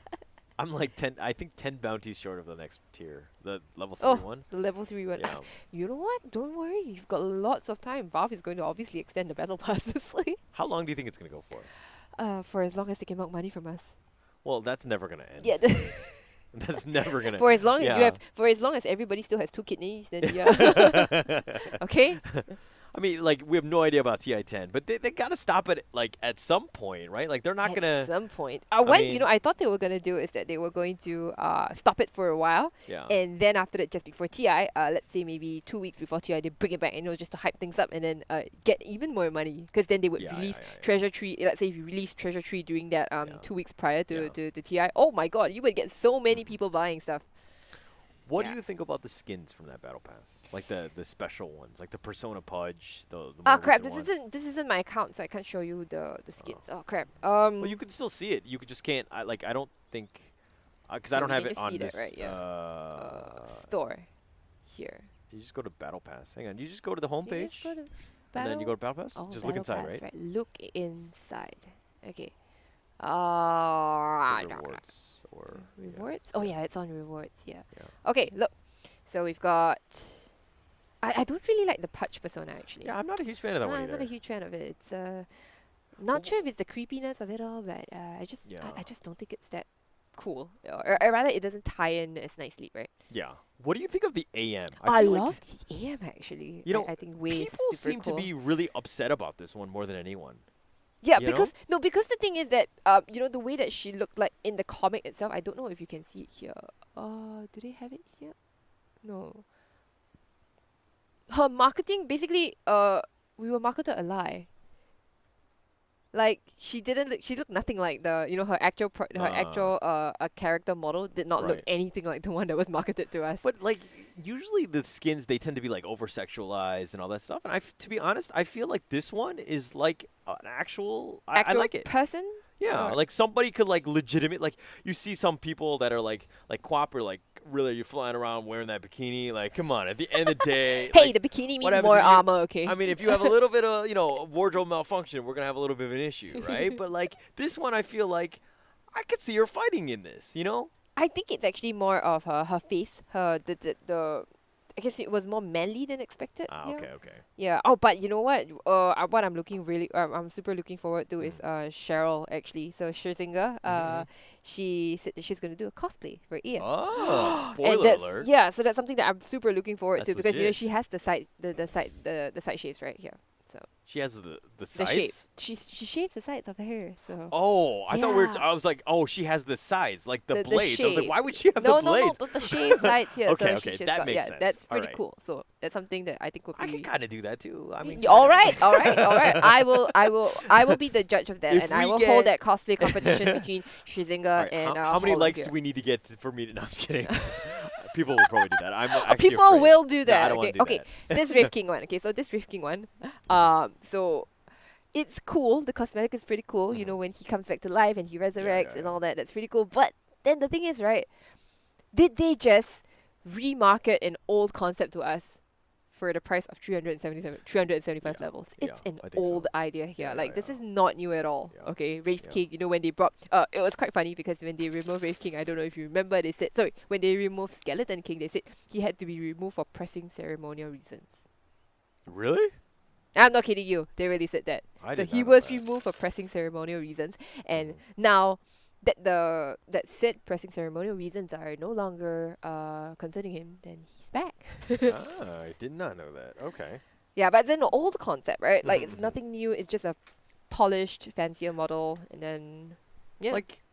I'm like 10. I think 10 bounties short of the next tier, the level 3 one. The level 3 one. Yeah. You know what? Don't worry. You've got lots of time. Valve is going to obviously extend the battle pass this way. How long do you think it's gonna go for? For as long as they can milk money from us. Well, that's never gonna end. Yeah. That's never gonna. For as long as you Yeah. have, for as long as everybody still has 2 kidneys, then yeah. Okay. I mean, like we have no idea about TI-10, but they gotta stop it like at some point, right? Like they're not At gonna. some point. mean- I thought they were gonna do is that they were going to stop it for a while, Yeah. and then after that, just before TI, let's say maybe 2 weeks before TI, they bring it back, just to hype things up, and then get even more money, because then they would Yeah, release yeah. Treasure Tree. Let's say if you release Treasure Tree during that 2 weeks prior to, Yeah. to TI, oh my God, you would get so many people buying stuff. What Yeah. do you think about the skins from that battle pass? Like the special ones, like the Persona Pudge, the Oh more crap! recent ones? This isn't my account, so I can't show you the skins. Oh crap. Well, you could still see it. You just can't. I don't think, because I Yeah, don't we have can it just on see that, this. right, yeah. Store here. You just go to Battle Pass. Hang on. You just go to the Can you homepage, just go to and then you go to Battle Pass. Oh, just look Battle inside, Pass, right? Look inside. Okay. The rewards or Rewards? Oh yeah, it's on rewards. Yeah. Yeah. Okay, look. So we've got. I don't really like the Pudge persona actually. Yeah, I'm not a huge fan of that one I'm either. not a huge fan of it. It's not sure if it's the creepiness of it all, but I just don't think it's that cool. Or rather, it doesn't tie in as nicely, right? Yeah. What do you think of the AM? I feel like love the AM actually. You know, I think way people super seem cool. to be really upset about this one more than anyone. Yeah, you know? because the thing is that the way that she looked like in the comic itself, I don't know if you can see it here. Do they have it here? No. Her marketing basically we were marketed a lie. Like she looked nothing like the her actual character model did not look Right. anything like the one that was marketed to us. But like usually the skins, they tend to be like over sexualized and all that stuff. And to be honest, I feel like this one is like an actual. I Actual like it. person? Yeah, like somebody could like legitimate, like you see some people that are like Quapper, like really you're flying around wearing that bikini, like come on, at the end of the day. Hey, like, the bikini what means happens more if you- armor, okay? I mean, if you have a little bit of, wardrobe malfunction, we're going to have a little bit of an issue, right? But like this one, I feel like I could see her fighting in this, you know? I think it's actually more of her face, the I guess it was more manly than expected. Ah, yeah. okay. Yeah. Oh, but you know what? What I'm super looking forward to is Cheryl actually. So Scherzinger, she said that she's gonna do a cosplay for Ian. Oh, And spoiler that's, alert. yeah, so that's something that I'm super looking forward That's to because legit. she has the side shaves right here. So She has the the sides? shape. She shaves the sides of her hair. So Oh, I thought Yeah. I was like, oh, she has the sides, like the The blades. I was like, shape. why would she have no, the blades? no, the shaved sides here. Okay, so okay, she's that got, makes yeah, sense. that's All pretty right. cool. So that's something that I think would be. I could kind of do that too. I mean, All right. I will be the judge of that, If and I we will get- hold that cosplay competition between Scherzinger All right, and how many Holland likes here. do we need to get for me to? No, I'm just kidding. People will probably do that. I'm actually People afraid. will do No, I that. don't wanna Okay, do okay. that. This Wraith King one. Okay, so this Wraith King one. So it's cool. The cosmetic is pretty cool. You know, when he comes back to life and he resurrects and yeah. all that. That's pretty cool. But then the thing is, right? Did they just remarket an old concept to us for the price of 375 Yeah, levels? It's yeah, an I think so. old idea here. Yeah, Like yeah, this yeah. is not new at all. Yeah, Okay, Wraith yeah. King. You know when they brought. It was quite funny because when they removed Wraith King, I don't know if you remember. They said when they removed Skeleton King, they said he had to be removed for pressing ceremonial reasons. Really? I'm not kidding you. They really said that. I So did he not know was that. removed for pressing ceremonial reasons, and now that said pressing ceremonial reasons are no longer concerning him, then he's back. I did not know that. Okay. Yeah, but it's an old concept, right? Like it's Mhm. nothing new. It's just a polished, fancier model, and then yeah. Like,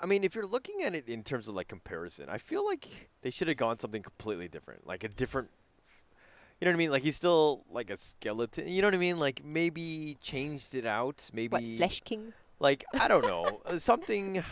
I mean, if you're looking at it in terms of like comparison, I feel like they should have gone something completely different, like a different. You know what I mean? Like he's still like a skeleton. You know what I mean? Like maybe changed it out. Maybe what Flesh King? like I don't know something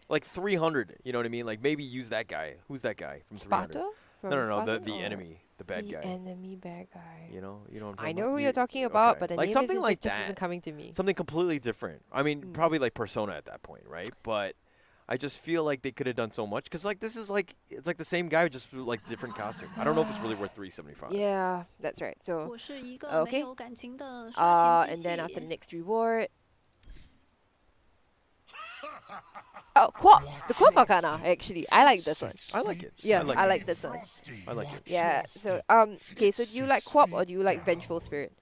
like 300. You know what I mean? Like maybe use that guy. Who's that guy from 300? Sparta? No, From no, Sparta? the Or enemy, the bad the guy. enemy bad guy. You know what I'm talking I know about? who You- you're talking about, okay. but the like name something isn't, like just that. isn't coming to me. Something completely different. I mean, Mm. probably like Persona at that point, right? But I just feel like they could have done so much because like this is like it's like the same guy just with like different costume. I don't know if it's really worth 375. Yeah, that's right. So 我是一个 Okay. 没有感情的刷钱 and 机 then after the 器。 next reward. Oh, Quap! The Quap Arcana, actually. I like this one. I like it. Yeah, I I like like this one. it. I like it. Yeah, so, okay, so do you like Quap or do you like Vengeful Spirit?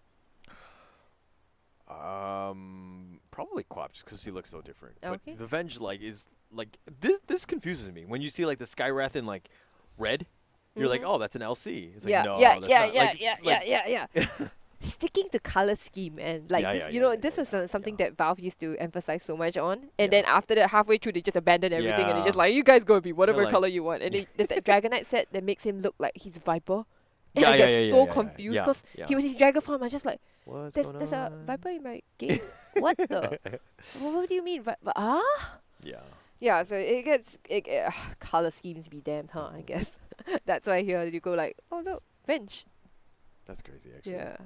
Probably Quap just because he looks so different. Okay. But the Venge like is like this confuses me when you see like the Skywrath in like red. You're like, oh, that's an LC. It's like, Yeah, no, yeah, that's yeah, not. yeah, Like- yeah, like- yeah, yeah. Sticking to color scheme and like Yeah, this, yeah, you yeah, know, yeah, this yeah, was something yeah. that Valve used to emphasize so much on, and Yeah. then after that, halfway through, they just abandoned everything and they Yeah. just like, you guys go be whatever like- color you want. And there's that Dragonite set that makes him look like he's Viper, and Yeah, I yeah, get yeah, so yeah, confused yeah, because yeah. he was his Dragon form. I just like, What's there's going a on? Viper in my game. What the? What do you mean? Yeah. Yeah, so it gets color schemes be damned, huh? I guess that's why here you go like, oh look, Venge. That's crazy, actually. Yeah.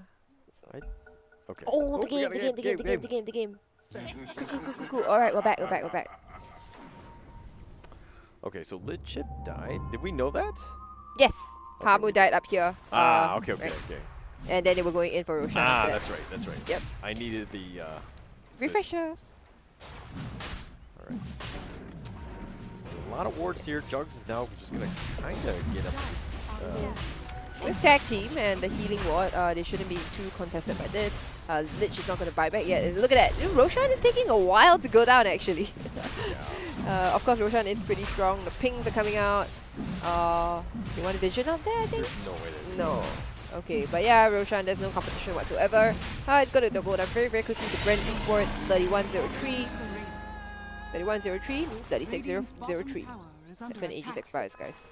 Okay. Oh, the we game, gotta the get game, the game. Cool. All right, we're back. Okay, so Lich had died. Did we know that? Yes, Okay. Pamu died up here. Okay, right. okay. And then they were going in for Roshan. after that. That's right. Yep. I needed the. Refresher. All right. So a lot of wards here. Jugs is now just gonna kind of get up. With tag team and the healing ward, they shouldn't be too contested by this. Lich is not going to buy back yet. Look at that. Roshan is taking a while to go down, actually. Of course, Roshan is pretty strong. The pings are coming out. You want a vision of that, I think? There's no way. No. Okay, but yeah, Roshan, there's no competition whatsoever. It's going to go down very, very quickly to Bren Esports, 3103. 3103 means 3603. That's when Aegis expires, guys.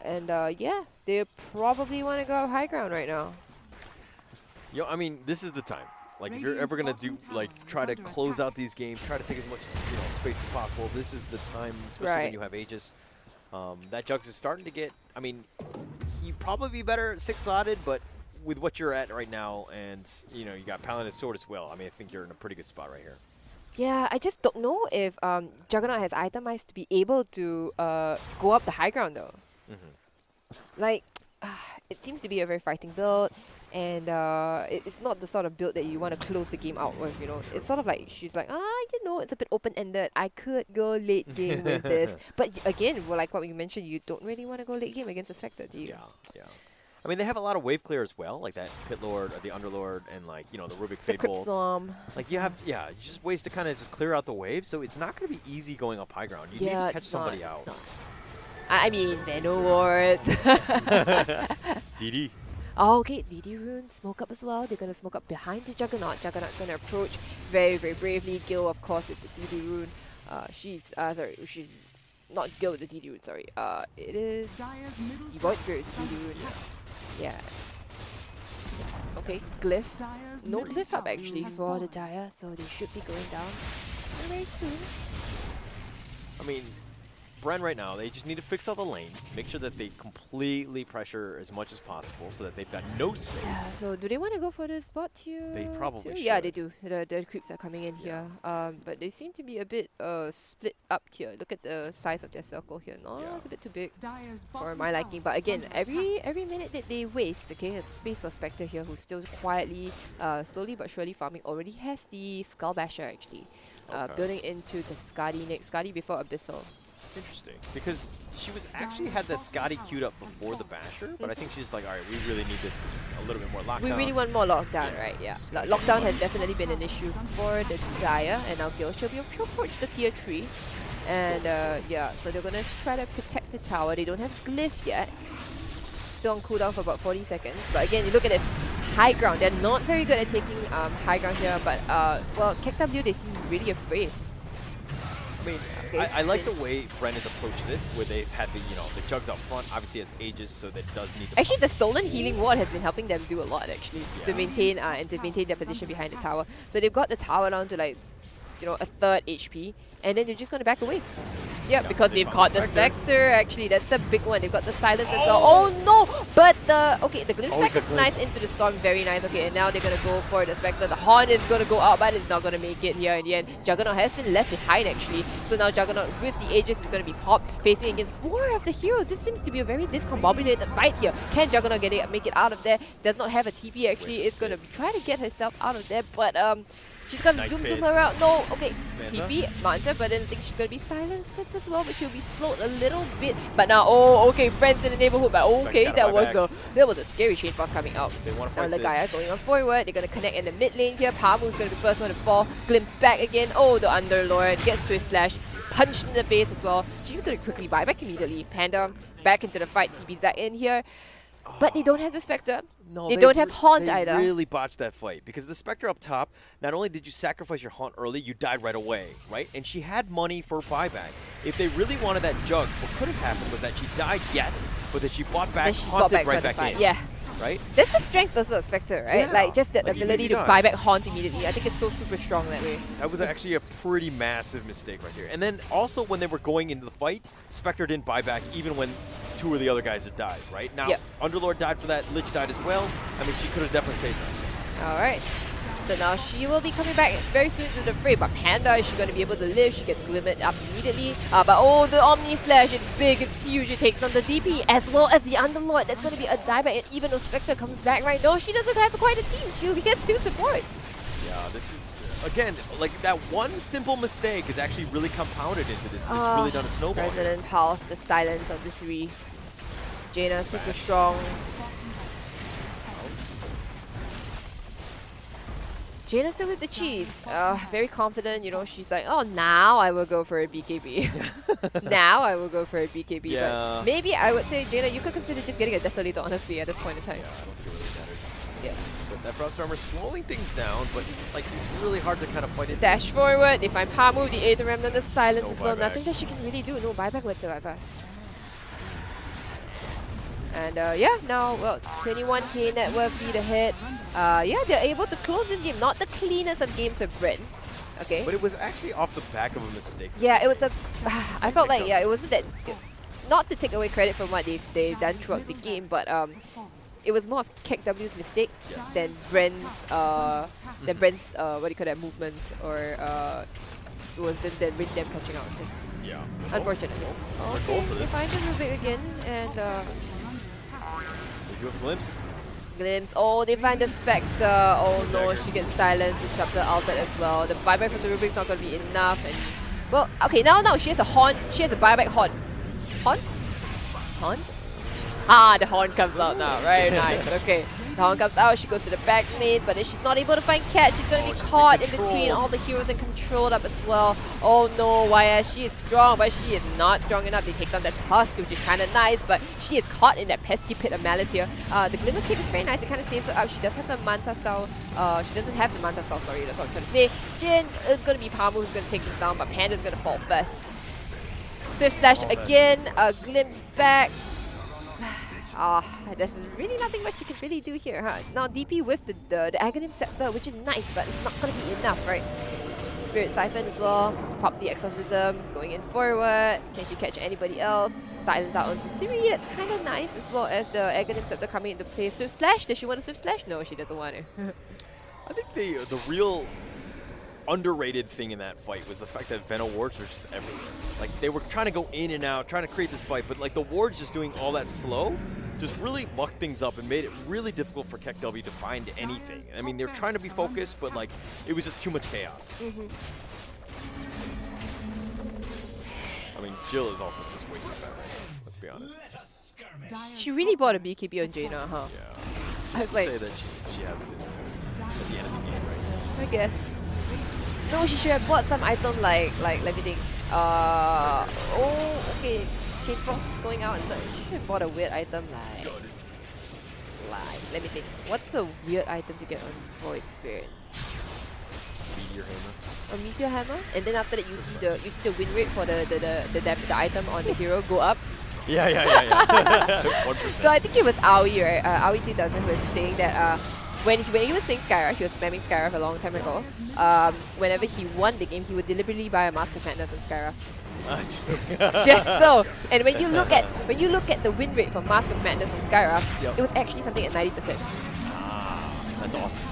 And yeah, they probably want to go high ground right now. Yo, I mean, this is the time. Like, if you're ever gonna do try to close out these games, try to take as much space as possible. This is the time, especially when you have Aegis. That Jugs is starting to get. I mean, he'd probably be better 6-slotted, but with what you're at right now, and you got Paladin's Sword as well. I mean, I think you're in a pretty good spot right here. Yeah, I just don't know if Juggernaut has itemized to be able to go up the high ground though. Like, it seems to be a very fighting build, and it's not the sort of build that you want to close the game out with, It's sort of like, she's like, it's a bit open-ended. I could go late game with this. But again, like what we mentioned, you don't really want to go late game against a Spectre, do you? Yeah. I mean, they have a lot of wave clear as well, like that Pit Lord or the Underlord and like, the Rubik Fate Crypt Bolt. Swarm. Like you have, just ways to kind of just clear out the wave, so it's not going to be easy going up high ground. You need to catch somebody out. It's not. I mean, Nano Wards. DD. Oh, okay, DD Rune, smoke up as well. They're going to smoke up behind the Juggernaut. Juggernaut's going to approach very, very bravely. Gil, of course, with the DD Rune. She's not Gil with the DD Rune, sorry. It is the Void Spirit with the DD Rune. Yeah. Okay, Glyph. No Glyph up actually for the Dire, so they should be going down very soon. I mean, Bren right now, they just need to fix all the lanes, make sure that they completely pressure as much as possible so that they've got no space. Yeah, so do they want to go for this bot tier? They probably should. Yeah, they do. The creeps are coming in here. But they seem to be a bit split up here. Look at the size of their circle here. No, it's a bit too big for my liking. But again, every minute that they waste, okay, it's space for Spectre here, who's still quietly, slowly but surely farming. Already has the Skull Basher actually. Building into the Skadi next. Skadi before Abyssal. Interesting, because she was actually had the Scotty queued up before the Basher, but I think she's like, all right, we really need this just a little bit more lockdown. We really want more lockdown, right? Yeah. Lockdown has definitely been an issue for the Dire, and now Gil she'll approach the tier 3. And so they're gonna try to protect the tower. They don't have Glyph yet. Still on cooldown for about 40 seconds. But again, you look at this high ground. They're not very good at taking high ground here, but well, KEKW, they seem really afraid. I mean, I like the way Bren has approached this, where they've had the jugs up front, obviously has ages, so that does need to... Actually, the stolen healing ward has been helping them do a lot, actually, to maintain their position behind the tower. So they've got the tower down to like, a third HP, and then they're just going to back away. Yeah, because they've got the Spectre, actually, that's the big one. They've got the Silence as well. Oh no! But the Glimpse Spectre is nice into the Storm, very nice. Okay, and now they're going to go for the Spectre. The Horn is going to go out, but it's not going to make it here in the end. Juggernaut has been left behind, actually. So now Juggernaut with the Aegis is going to be popped, facing against 4 of the heroes. This seems to be a very discombobulated fight here. Can Juggernaut make it out of there? Does not have a TP, actually. Is going to try to get herself out of there, but she's gonna zoom her out. No, okay. Manta. TP, Manta, but then I think she's gonna be silenced as well, but she'll be slowed a little bit. But now, oh, okay, friends in the neighborhood, but okay, that was a scary chain boss coming out. They want to now fight Lagaya going on forward. They're gonna connect in the mid lane here. Pamu's gonna be first one to fall. Glimpse back again. Oh, the Underlord gets Swift Slash, punched in the face as well. She's gonna quickly buy back immediately. Panda back into the fight. TP's back in here. But they don't have the Spectre. No, they don't have Haunt either. They really botched that fight because the Spectre up top, not only did you sacrifice your Haunt early, you died right away, right? And she had money for buyback. If they really wanted that jug, what could have happened was that she died, yes, but that she bought back, haunted right back in. Yeah. Right? That's the strength also of Spectre, right? Yeah. Like just that ability to buy back Haunt immediately. I think it's so super strong that way. That was actually a pretty massive mistake right here. And then also when they were going into the fight, Spectre didn't buy back even when 2 of the other guys had died, right? Now, Underlord died for that, Lich died as well. I mean, she could have definitely saved her. Alright. So now she will be coming back very soon to the fray. But Panda, is she going to be able to live? She gets glimmered up immediately. But oh, the Omni Slash, it's big, it's huge. It takes on the DP as well as the Underlord. That's going to be a dieback. And even though Spectre comes back right now, she doesn't have quite a team. She gets 2 supports. Yeah, this is, again, like that one simple mistake is actually really compounded into this. It's really done a snowball. Resonant Pulse, the silence of the 3. Jaina super strong. Jaina still with the cheese. Very confident, she's like, oh, now I will go for a BKB. Now I will go for a BKB. Yeah. But maybe I would say, Jaina, you could consider just getting a Desolator, honestly, at this point in time. Yeah, I don't think it really matters. Yeah. But that Frost Armor slowing things down, but like it's really hard to kind of fight it. Dash forward, they find Pamu, the Aether Remnant, the silence as well. Buyback. Nothing that she can really do. No buyback whatsoever. And yeah, now, well, 21k net worth lead ahead. Yeah, they're able to close this game. Not the cleanest of games of Bren. Okay. But it was actually off the back of a mistake. Yeah, it was a... I felt like, yeah, it wasn't that... Not to take away credit from what they've done throughout the game, but it was more of KEKW's mistake than Bren's what do you call that, movements, or it was them catching out. Just unfortunately. Okay, they find the Rubik again, and They do have a glimpse. Oh, they find the Spectre. Oh no, she gets silenced. Disruptor ulted as well. The buyback from the Rubik's not gonna be enough. And well, okay, now she has a horn. She has a buyback horn. Horn? Ah, the horn comes out now. Very nice. Okay. The horn comes out, she goes to the back lane, but then she's not able to find Cat. She's going to be caught in between all the heroes and controlled up as well. Oh no, YS, she is strong, but she is not strong enough. They take down that Tusk, which is kind of nice, but she is caught in that pesky pit of malice here. The Glimmer Cape is very nice. It kind of saves her up. She does have the Manta style. She doesn't have the Manta style, sorry, that's what I'm trying to say. Jin is going to be Palmu who's going to take this down, but Panda's going to fall first. Swift Slash again, glimpse back. There's really nothing much you can really do here, huh? Now DP with the Aghanim Scepter, which is nice, but it's not going to be enough, right? Spirit Siphon as well, pops the Exorcism, going in forward. Can she catch anybody else? Silence out on 3, that's kind of nice, as well as the Aghanim Scepter coming into play. Swift Slash, does she want a Swift Slash? No, she doesn't want to. I think the real underrated thing in that fight was the fact that Venom wards were just everywhere. Like, they were trying to go in and out, trying to create this fight, but like the wards just doing all that slow just really mucked things up and made it really difficult for KEKW to find anything. I mean, they're trying to be focused, but like it was just too much chaos. I mean, Jill is also just way too bad right now, let's be honest. She really bought a BKB on Jaina, huh? Yeah. I was like, say that she has it at the end of the game, right? I guess. No, she should have bought some item like let me think. Oh, okay. Chain Frost is going out, so she should have bought a weird item like let me think. What's a weird item to get on Void Spirit? Meteor Hammer. A Meteor Hammer, and then after that you see the win rate for the item on the hero go up. Yeah. 1%. So I think it was Aoi, right? Aoi 2000 who was saying that when he was playing Skyra, he was spamming Skyra a long time ago. Whenever he won the game, he would deliberately buy a Mask of Madness on Skyra. Just so. And when you look at the win rate for Mask of Madness on Skyra, it was actually something at 90%. That's awesome.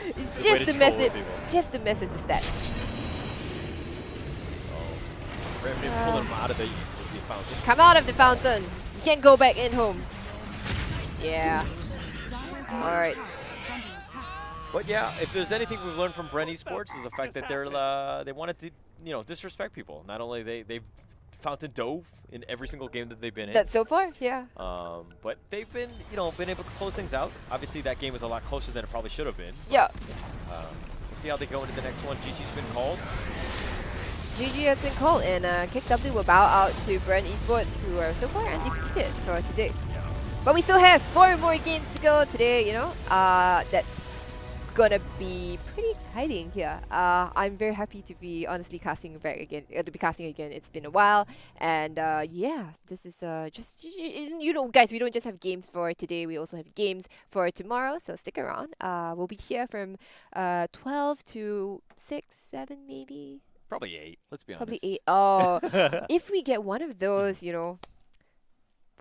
It's just to mess with the stats. Pulling him out of the fountain. Come out of the fountain. You can't go back in home. Yeah. Alright. But yeah, if there's anything we've learned from Bren Esports is the fact that they wanted to, disrespect people. Not only they've fountain dove in every single game that they've been in. That's so far, yeah. But they've been, been able to close things out. Obviously, that game was a lot closer than it probably should have been. Yeah. We'll see how they go into the next one. GG's been called. GG has been called, and KEKW will bow out to Bren Esports, who are so far undefeated for today. But we still have 4 more games to go today, that's gonna be pretty exciting here. I'm very happy to be honestly casting back again, It's been a while, and yeah, this is just, guys, we don't just have games for today, we also have games for tomorrow, so stick around. We'll be here from 12 to 6, 7 maybe? Probably 8, let's be honest. Probably 8. Oh, if we get one of those,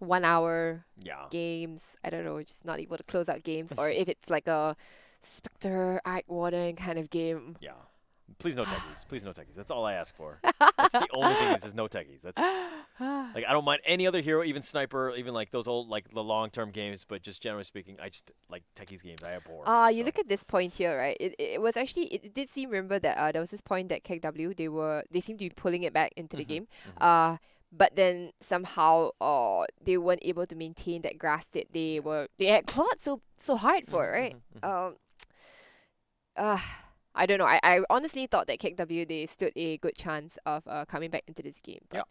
1 hour games, I don't know, just not able to close out games, or if it's like a Spectre, Ike Warden kind of game. Yeah. Please no techies. Please no techies. That's all I ask for. That's the only thing is no techies. That's like, I don't mind any other hero, even Sniper, even like those old, like the long-term games, but just generally speaking, I just like techies games. I abhor. You look at this point here, right? It was actually, it did seem, remember that there was this point that KEKW, they seemed to be pulling it back into the game. But then somehow they weren't able to maintain that grass that they had clawed so hard for, right? I don't know. I honestly thought that KEKW, they stood a good chance of coming back into this game. But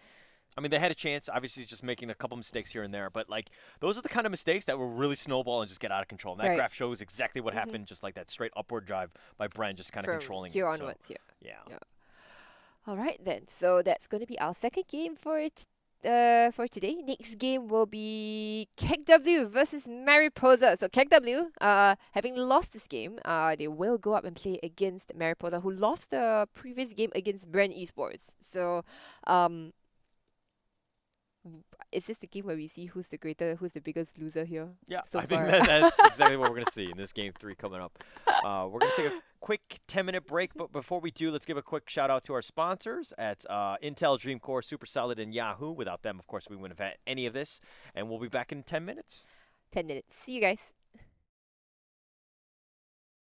I mean, they had a chance, obviously just making a couple mistakes here and there, but like those are the kind of mistakes that will really snowball and just get out of control. And that graph shows exactly what happened, just like that straight upward drive by Bren, just kind of controlling here it. Onwards, yeah. All right then. So that's going to be our second game for today. Next game will be KEKW versus Mariposa. So KEKW, having lost this game, they will go up and play against Mariposa, who lost the previous game against Bren Esports. So is this the game where we see who's the biggest loser here? Yeah, so I think far? that's exactly what we're going to see in this game 3 coming up. We're going to take a quick 10-minute break, but before we do, let's give a quick shout out to our sponsors at Intel, Dreamcore, Supersolid, and Yahoo. Without them, of course, we wouldn't have had any of this. And we'll be back in 10 minutes. 10 minutes. See you guys.